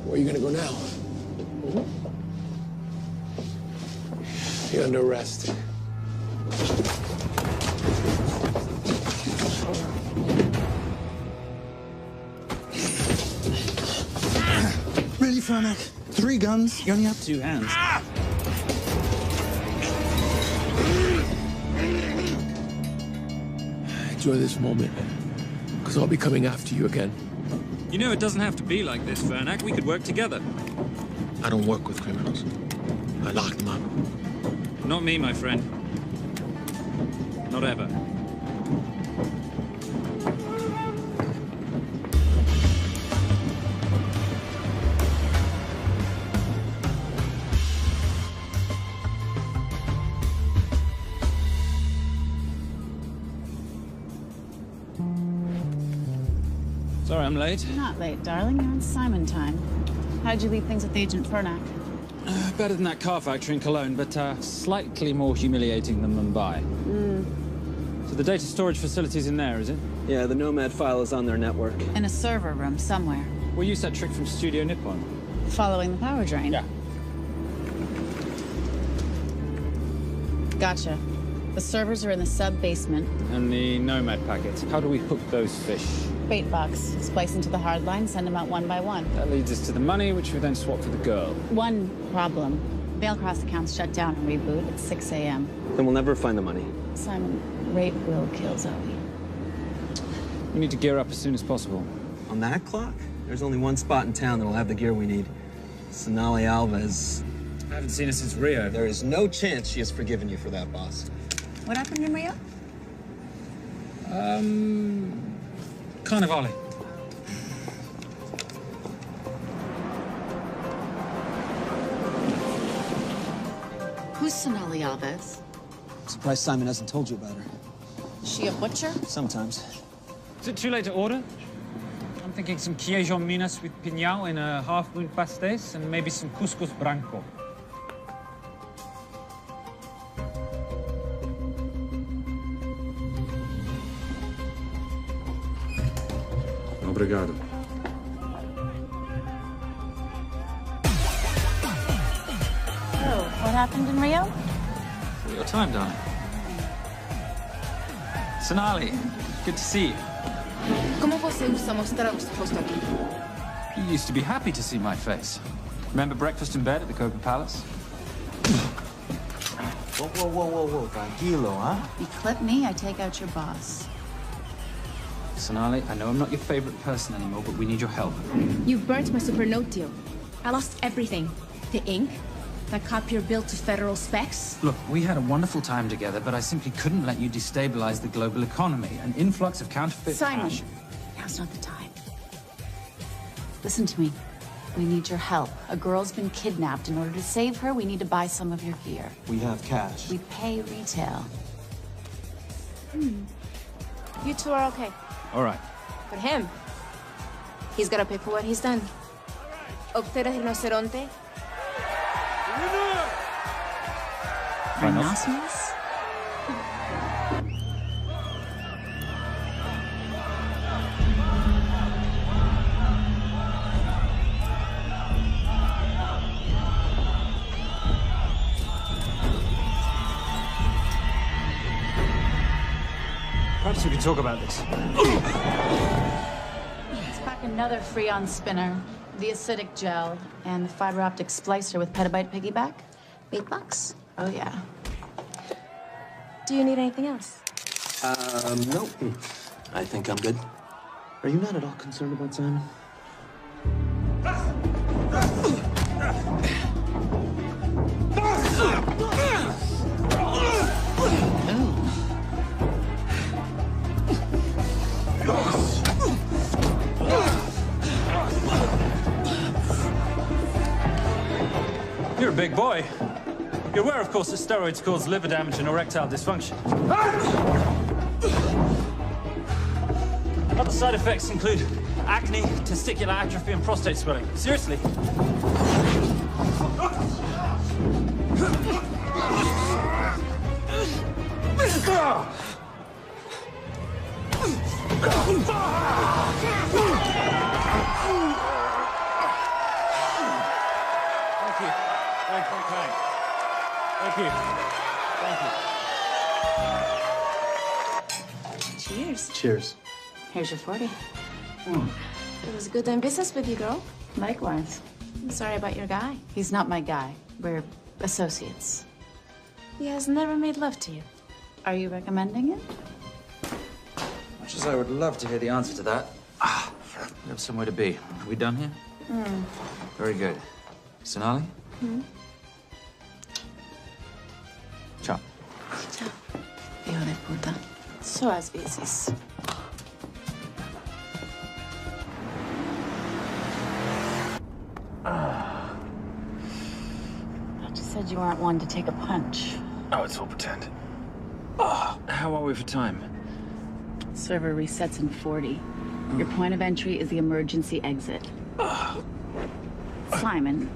Where are you gonna go now? You're under arrest. Really, Fernac? 3 guns? You only have 2 hands. Enjoy this moment, because I'll be coming after you again. You know it doesn't have to be like this, Fernac. We could work together. I don't work with criminals. I lock them up. Not me, my friend. Not ever. Sorry I'm late. You're not late, darling. You're on Simon time. How'd you leave things with Agent Fernac? Better than that car factory in Cologne, but slightly more humiliating than Mumbai. So the data storage facility's in there, is it? Yeah, the Nomad file is on their network. In a server room somewhere. We'll use that trick from Studio Nippon. Following the power drain? Yeah. Gotcha. The servers are in the sub-basement. And the Nomad packets. How do we hook those fish? Bait box. Splice into the hard line, send them out one by one. That leads us to the money, which we then swap for the girl. One problem. Mailcross accounts shut down and reboot at 6 a.m. Then we'll never find the money. Simon, rape will kill Zoe. We need to gear up as soon as possible. On that clock? There's only one spot in town that'll have the gear we need. Sonali Alves. I haven't seen her since Rio. There is no chance she has forgiven you for that, boss. What happened in Rio? Carnivale. Who's Sonali Alves? I'm surprised Simon hasn't told you about her. Is she a butcher? Sometimes. Is it too late to order? I'm thinking some queijo minas with piñao in a half-moon pastéis and maybe some couscous branco. Obrigado. Oh, what happened in Rio? For your time, darling. Sonali, good to see you. ¿Cómo você usa mostrar o seu rosto aqui? You used to be happy to see my face. Remember breakfast in bed at the Copa Palace? Whoa. Tranquilo, huh? You clip me, I take out your boss. Sonali, I know I'm not your favorite person anymore, but we need your help. You burnt my Supernote deal. I lost everything. The ink, that copier built to federal specs. Look, we had a wonderful time together, but I simply couldn't let you destabilize the global economy. An influx of counterfeit Simon, cash. now's not the time. Listen to me. We need your help. A girl's been kidnapped. In order to save her, we need to buy some of your gear. We have cash. We pay retail. You two are okay. All right. But him, he's gotta pay for what he's done. Obtera rinoceronte. Rhinoceros? else we can talk about this. Let's pack another Freon spinner, the acidic gel, and the fiber optic splicer with petabyte piggyback. $8? Oh, yeah. Do you need anything else? No. I think I'm good. Are you not at all concerned about Simon? You're a big boy. You're aware, of course, that steroids cause liver damage and erectile dysfunction. Other side effects include acne, testicular atrophy, and prostate swelling. Seriously. Thank you. Thank you. Thank you. Thank you. Cheers. Cheers. Here's your 40. It was good doing business with you, girl. Likewise. I'm sorry about your guy. He's not my guy. We're associates. He has never made love to you. Are you recommending it? Much as I would love to hear the answer to that. We have somewhere to be. Are we done here? Very good. Sonali? Ciao. Ciao. Hijo de puta. So as veces. I just said you aren't one to take a punch. Oh, it's all pretend. How are we for time? Server resets in 40. Your point of entry is the emergency exit. Simon,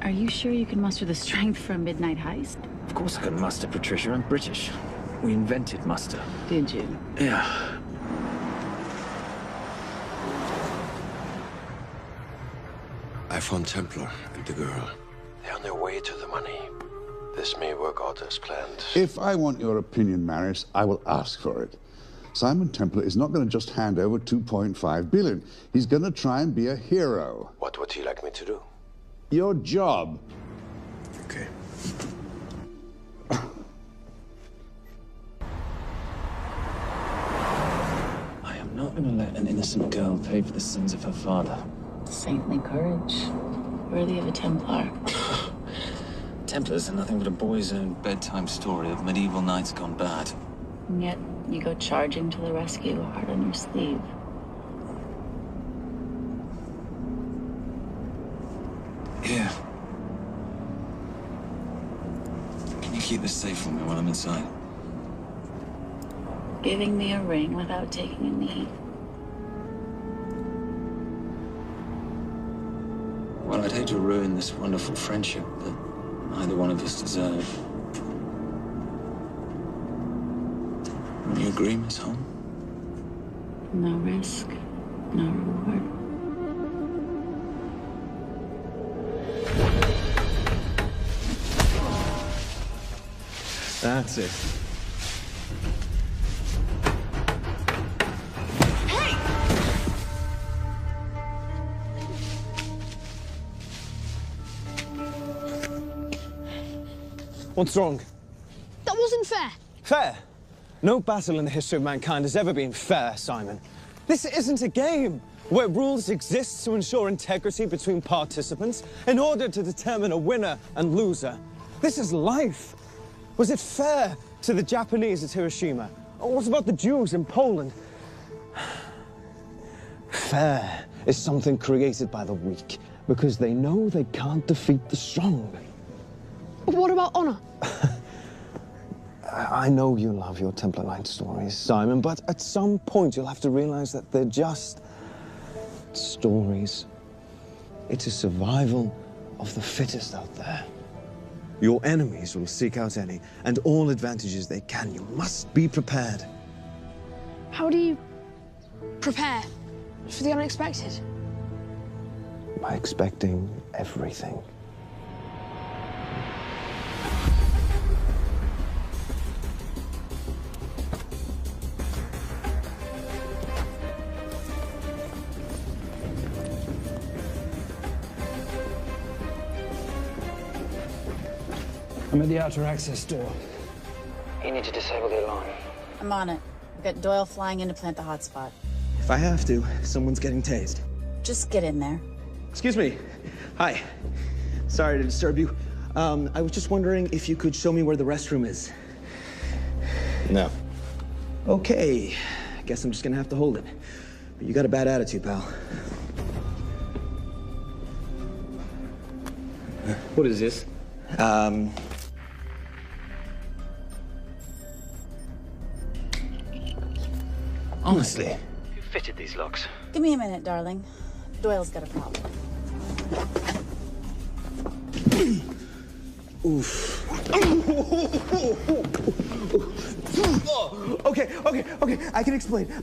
are you sure you can muster the strength for a midnight heist? Of course I can muster, Patricia. I'm British. We invented muster. Did you? Yeah. I found Templar and the girl. They're on their way to the money. This may work out as planned. If I want your opinion, Maris, I will ask for it. Simon Templar is not going to just hand over 2.5 billion. He's going to try and be a hero. What would he like me to do? Your job. Okay. I am not going to let an innocent girl pay for the sins of her father. Saintly courage. Worthy of a Templar. Templars are nothing but a boy's own bedtime story of medieval knights gone bad. And yet, you go charging to the rescue, heart on your sleeve. Here. Can you keep this safe for me while I'm inside? Giving me a ring without taking a knee. Well, I'd hate to ruin this wonderful friendship that neither one of us deserve. You agree, Miss Holm? No risk, no reward. That's it. What's wrong? That wasn't fair. Fair? No battle in the history of mankind has ever been fair, Simon. This isn't a game where rules exist to ensure integrity between participants in order to determine a winner and loser. This is life. Was it fair to the Japanese at Hiroshima? Or what about the Jews in Poland? Fair is something created by the weak because they know they can't defeat the strong. But what about honor? I know you love your Templar Knight stories, Simon, but at some point you'll have to realize that they're just stories. It is survival of the fittest out there. Your enemies will seek out any and all advantages they can. You must be prepared. How do you prepare for the unexpected? By expecting everything. I'm at the outer access door. You need to disable the alarm. I'm on it. I've got Doyle flying in to plant the hotspot. If I have to, someone's getting tased. Just get in there. Excuse me. Hi. Sorry to disturb you. I was just wondering if you could show me where the restroom is. No. Okay. Guess I'm just gonna have to hold it. But you got a bad attitude, pal. What is this? Honestly. Who fitted these locks? Give me a minute, darling. Doyle's got a problem. Oof. Okay. I can explain. You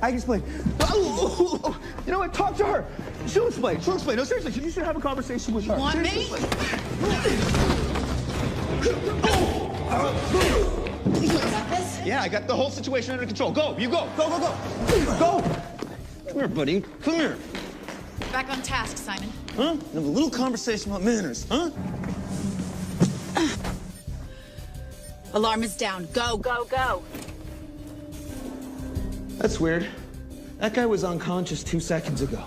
know what? Talk to her. She'll explain. No, seriously, you should have a conversation with her. You want me? You got this? Yeah, I got the whole situation under control. Go, you go. Go. Come here, buddy. Come here. Back on task, Simon. Huh? Have a little conversation about manners, huh? Alarm is down. Go. That's weird. That guy was unconscious 2 seconds ago.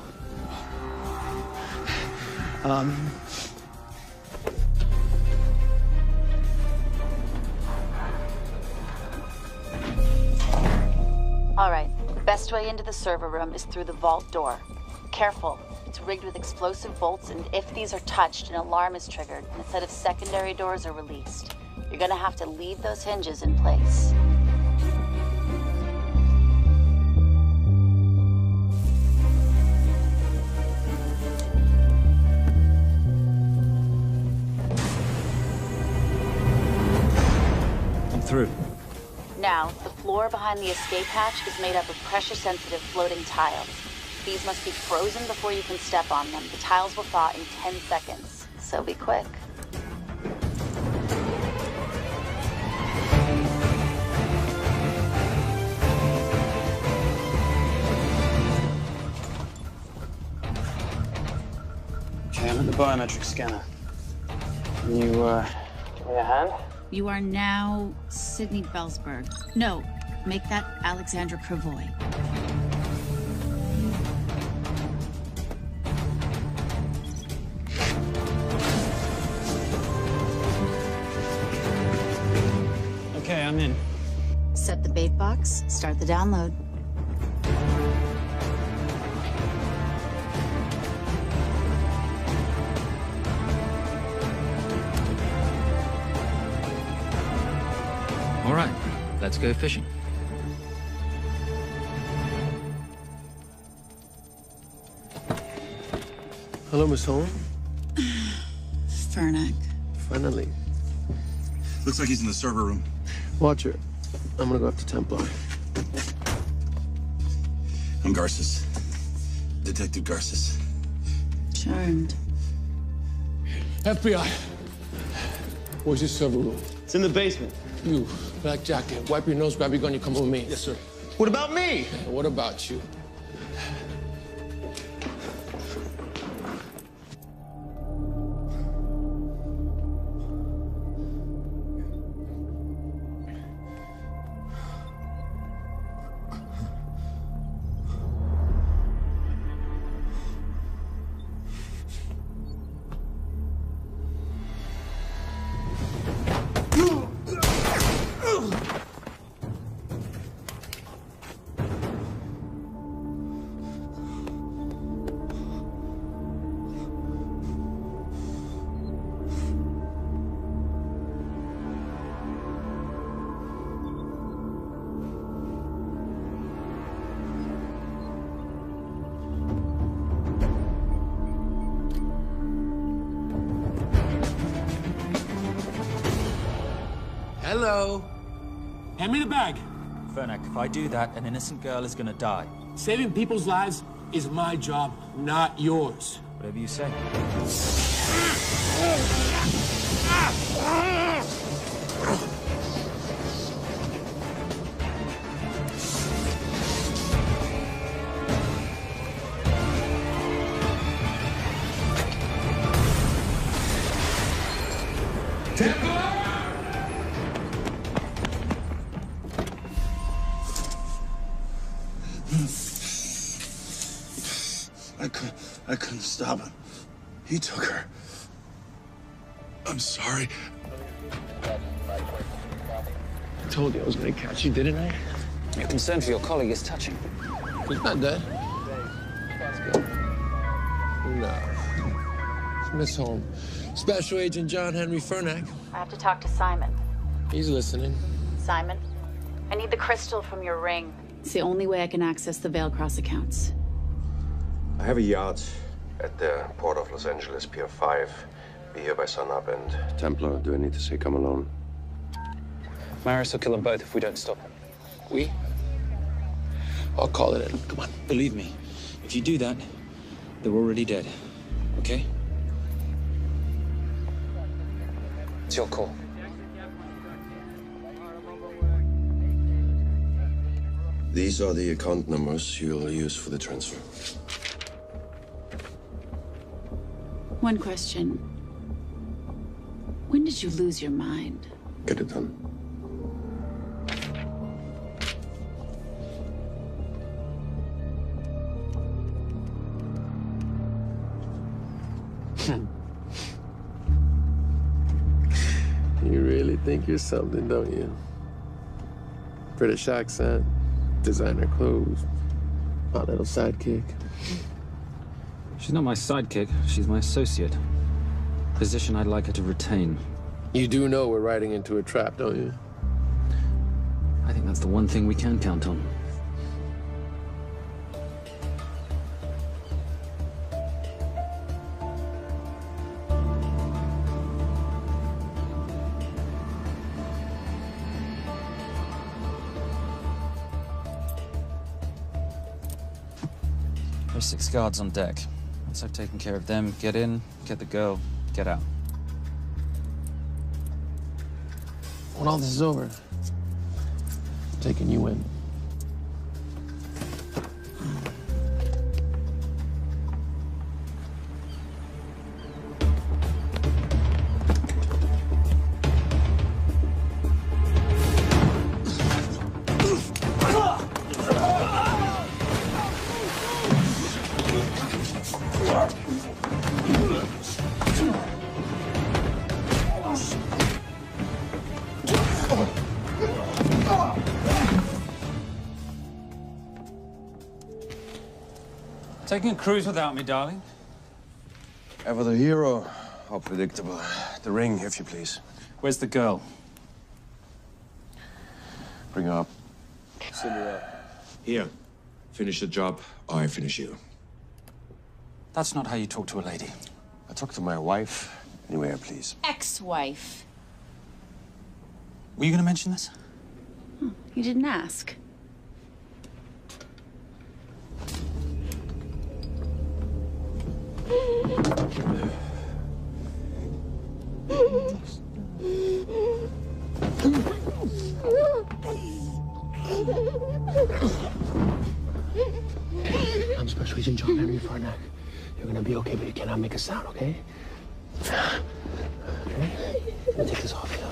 All right. The best way into the server room is through the vault door. Careful. It's rigged with explosive bolts, and if these are touched, an alarm is triggered, and a set of secondary doors are released. You're gonna have to leave those hinges in place. I'm through. Now, the floor behind the escape hatch is made up of pressure-sensitive floating tiles. These must be frozen before you can step on them. The tiles will thaw in 10 seconds, so be quick. Okay, I'm at the biometric scanner. Can you, give me a hand? You are now Sydney Bellsberg. No, make that Alexandra Cravoy. Okay, I'm in. Set the bait box, start the download. All right, let's go fishing. Hello, Miss Holm. Fernac. Finally. Looks like he's in the server room. Watch her. I'm gonna go up to Templar. I'm Garces. Detective Garces. Charmed. FBI. Where's your server room? It's in the basement. You, black jacket, wipe your nose, grab your gun, you come with me. Yes, sir. What about me? And what about you? Hello. Hand me the bag. Fernac, if I do that, an innocent girl is gonna die. Saving people's lives is my job, not yours. Whatever you say. Stop him. He took her. I'm sorry. I told you I was gonna catch you, didn't I? Your concern for your colleague is touching. He's not dead. No. It's Miss Holm. Special Agent John Henry Fernack. I have to talk to Simon. He's listening. Simon, I need the crystal from your ring. It's the only way I can access the Veilcross accounts. I have a yacht at the port of Los Angeles, Pier 5. Be here by sunup, and Templar, do I need to say come alone? Maris will kill them both if we don't stop him. We? I'll call it in. Come on. Believe me, if you do that, they're already dead. Okay? It's your call. These are the account numbers you'll use for the transfer. One question. When did you lose your mind? Get it done. You really think you're something, don't you? British accent, designer clothes, my little sidekick. She's not my sidekick. She's my associate. Position I'd like her to retain. You do know we're riding into a trap, don't you? I think that's the one thing we can count on. There's 6 guards on deck. Once I've taken care of them, get in, get the girl, get out. When all this is over, I'm taking you in. Taking a cruise without me, darling? Ever the hero? How predictable. The ring, if you please. Where's the girl? Bring her up. Send her up. Here. Finish the job, or I finish you. That's not how you talk to a lady. I talk to my wife anywhere, please. Ex-wife. Were you going to mention this? You didn't ask. I'm Special Agent John Henry Fernack. You're gonna be okay, but you cannot make a sound, okay? Okay? Now take this off, yeah?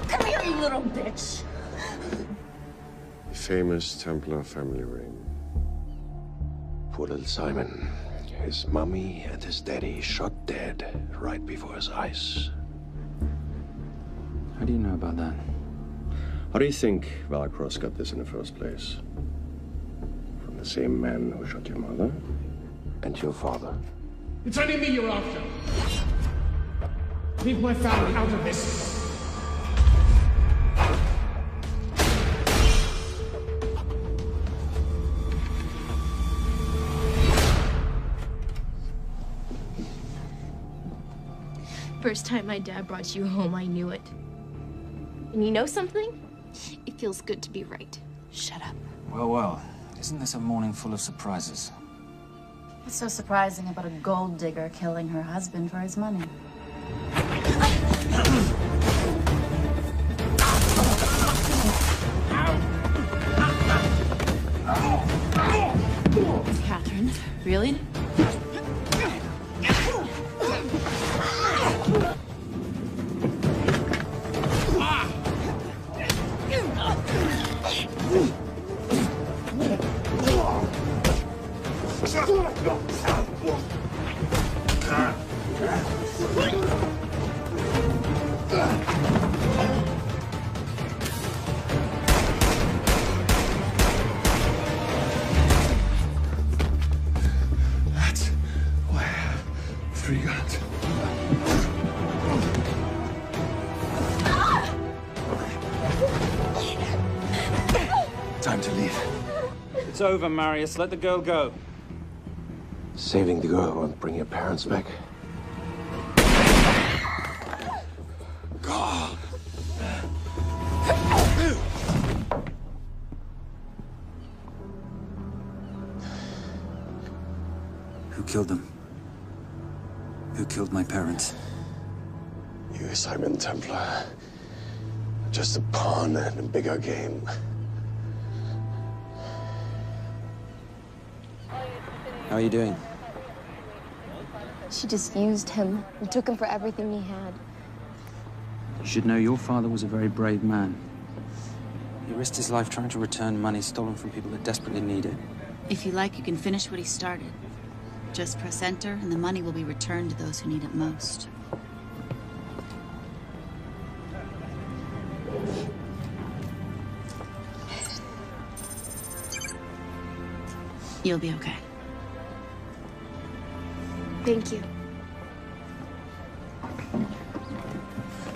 Come here, you little bitch. The famous Templar family ring. Poor little Simon. His mommy and his daddy shot dead right before his eyes. How do you know about that? How do you think Veilcross got this in the first place? From the same man who shot your mother and your father. It's only me you're after. Leave my family out of this. First time my dad brought you home, I knew it. And you know something? It feels good to be right. Shut up. Well, well. Isn't this a morning full of surprises? What's so surprising about a gold digger killing her husband for his money? Catherine, really? It's over, Marius. Let the girl go. Saving the girl won't bring your parents back. God. Who killed them? Who killed my parents? You, Simon Templar. Just a pawn in a bigger game. How are you doing? She just used him and took him for everything he had. You should know your father was a very brave man. He risked his life trying to return money stolen from people that desperately need it. If you like, you can finish what he started. Just press enter, and the money will be returned to those who need it most. You'll be okay. Thank you.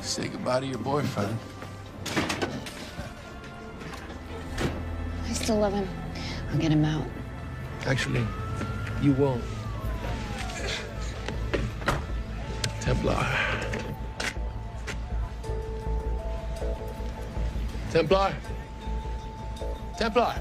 Say goodbye to your boyfriend. I still love him. I'll get him out. Actually, you won't. Templar. Templar. Templar.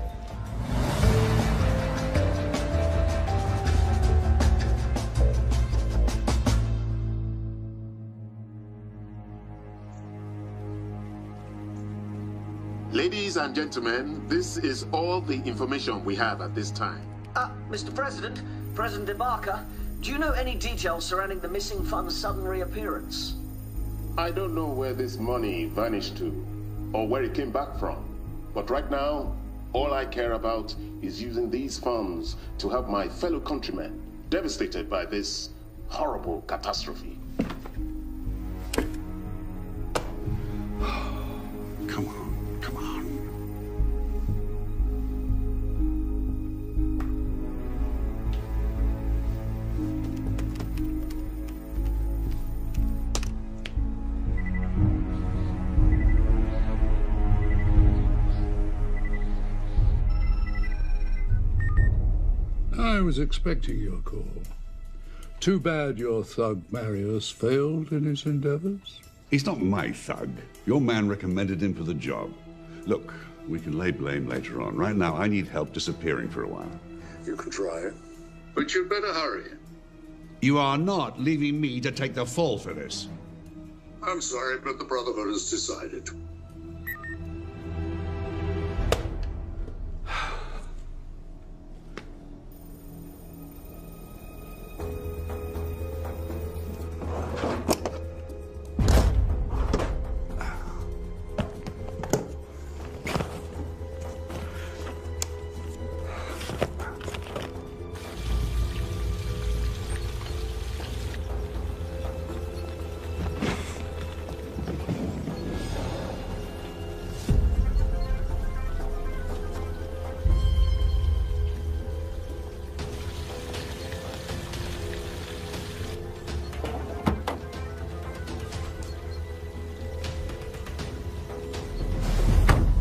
Ladies and gentlemen, this is all the information we have at this time. Mr. President, President Ibaka, do you know any details surrounding the missing fund's sudden reappearance? I don't know where this money vanished to, or where it came back from. But right now, all I care about is using these funds to help my fellow countrymen devastated by this horrible catastrophe. Come on, come on. I was expecting your call. Too bad your thug Marius failed in his endeavors. He's not my thug. Your man recommended him for the job. Look, we can lay blame later on. Right now, I need help disappearing for a while. You can try it. But you'd better hurry. You are not leaving me to take the fall for this. I'm sorry, but the Brotherhood has decided.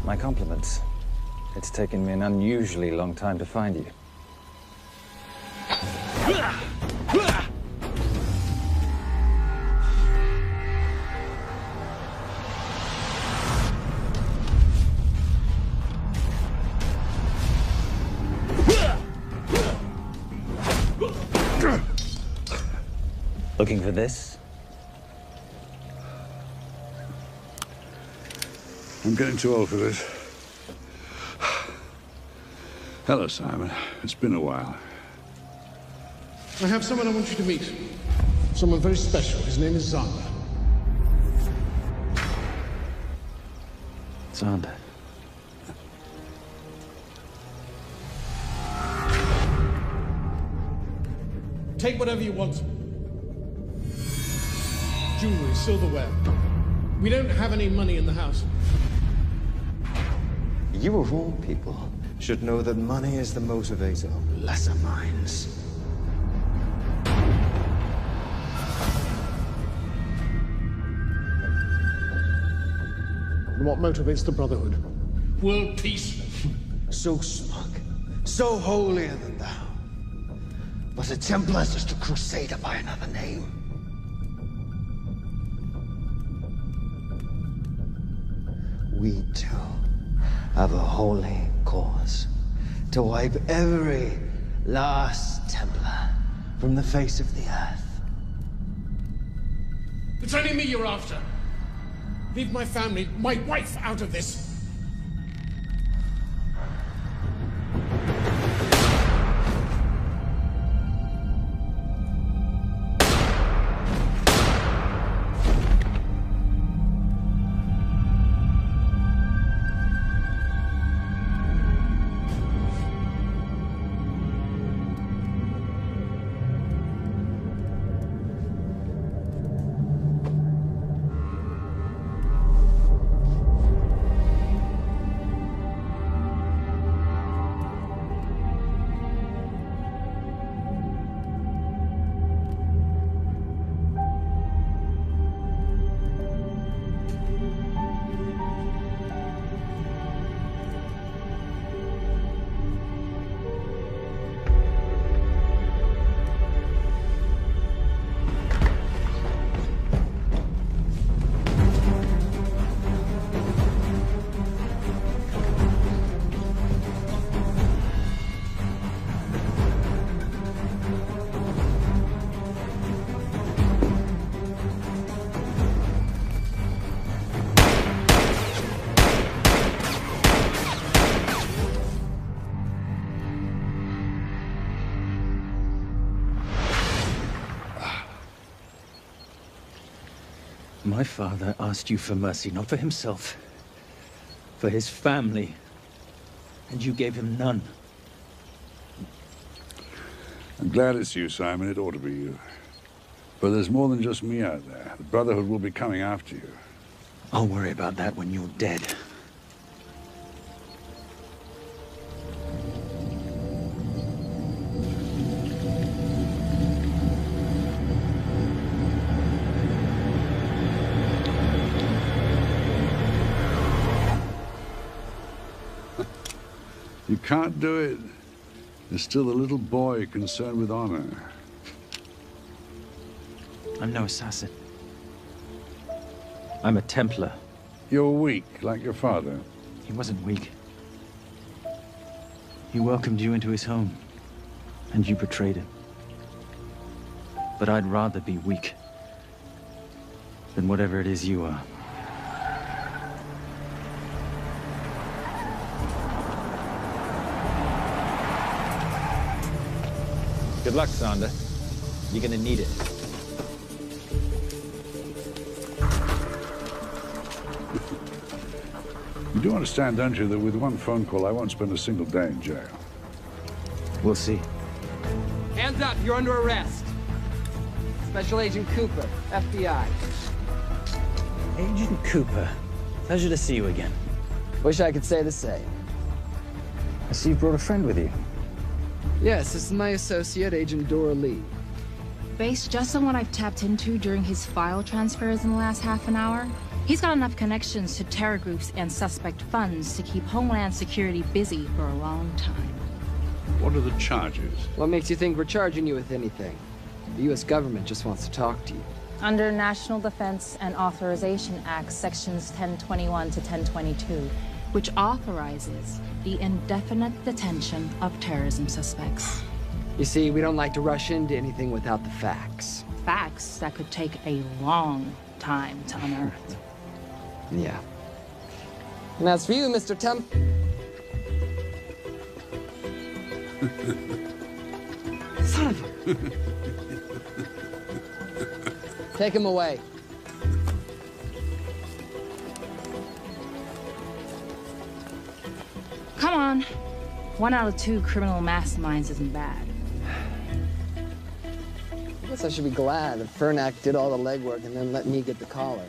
My compliments. It's taken me an unusually long time to find you. Looking for this? I'm getting too old for this. Hello, Simon. It's been a while. I have someone I want you to meet. Someone very special. His name is Zander. Zander. Take whatever you want. Jewelry, silverware. We don't have any money in the house. You of all people should know that money is the motivator of lesser minds. And what motivates the Brotherhood? World peace. So smug, so holier than thou. But a Templar's just a crusader by another name. We too have a holy cause to wipe every last Templar from the face of the earth. It's only me you're after. Leave my family, my wife, out of this. My father asked you for mercy, not for himself, for his family, and you gave him none. I'm glad it's you, Simon. It ought to be you. But there's more than just me out there. The Brotherhood will be coming after you. I'll worry about that when you're dead. You can't do it. There's still a little boy concerned with honor. I'm no assassin. I'm a Templar. You're weak, like your father. He wasn't weak. He welcomed you into his home, and you betrayed him. But I'd rather be weak than whatever it is you are. Good luck, Sander. You're gonna need it. You do understand, don't you, that with one phone call, I won't spend a single day in jail. We'll see. Hands up, you're under arrest. Special Agent Cooper, FBI. Agent Cooper, pleasure to see you again. Wish I could say the same. I see you brought a friend with you. Yes, this is my associate, Agent Dora Lee. Based just on what I've tapped into during his file transfers in the last half an hour, he's got enough connections to terror groups and suspect funds to keep Homeland Security busy for a long time. What are the charges? What makes you think we're charging you with anything? The U.S. government just wants to talk to you. Under National Defense and Authorization Act, Sections 1021 to 1022, which authorizes the indefinite detention of terrorism suspects. You see, we don't like to rush into anything without the facts. Facts that could take a long time to unearth. Yeah. And as for you, Mr. Temp... Son of a... Take him away. Come on. 1 out of 2 criminal masterminds isn't bad. I guess I should be glad that Fernak did all the legwork and then let me get the collar.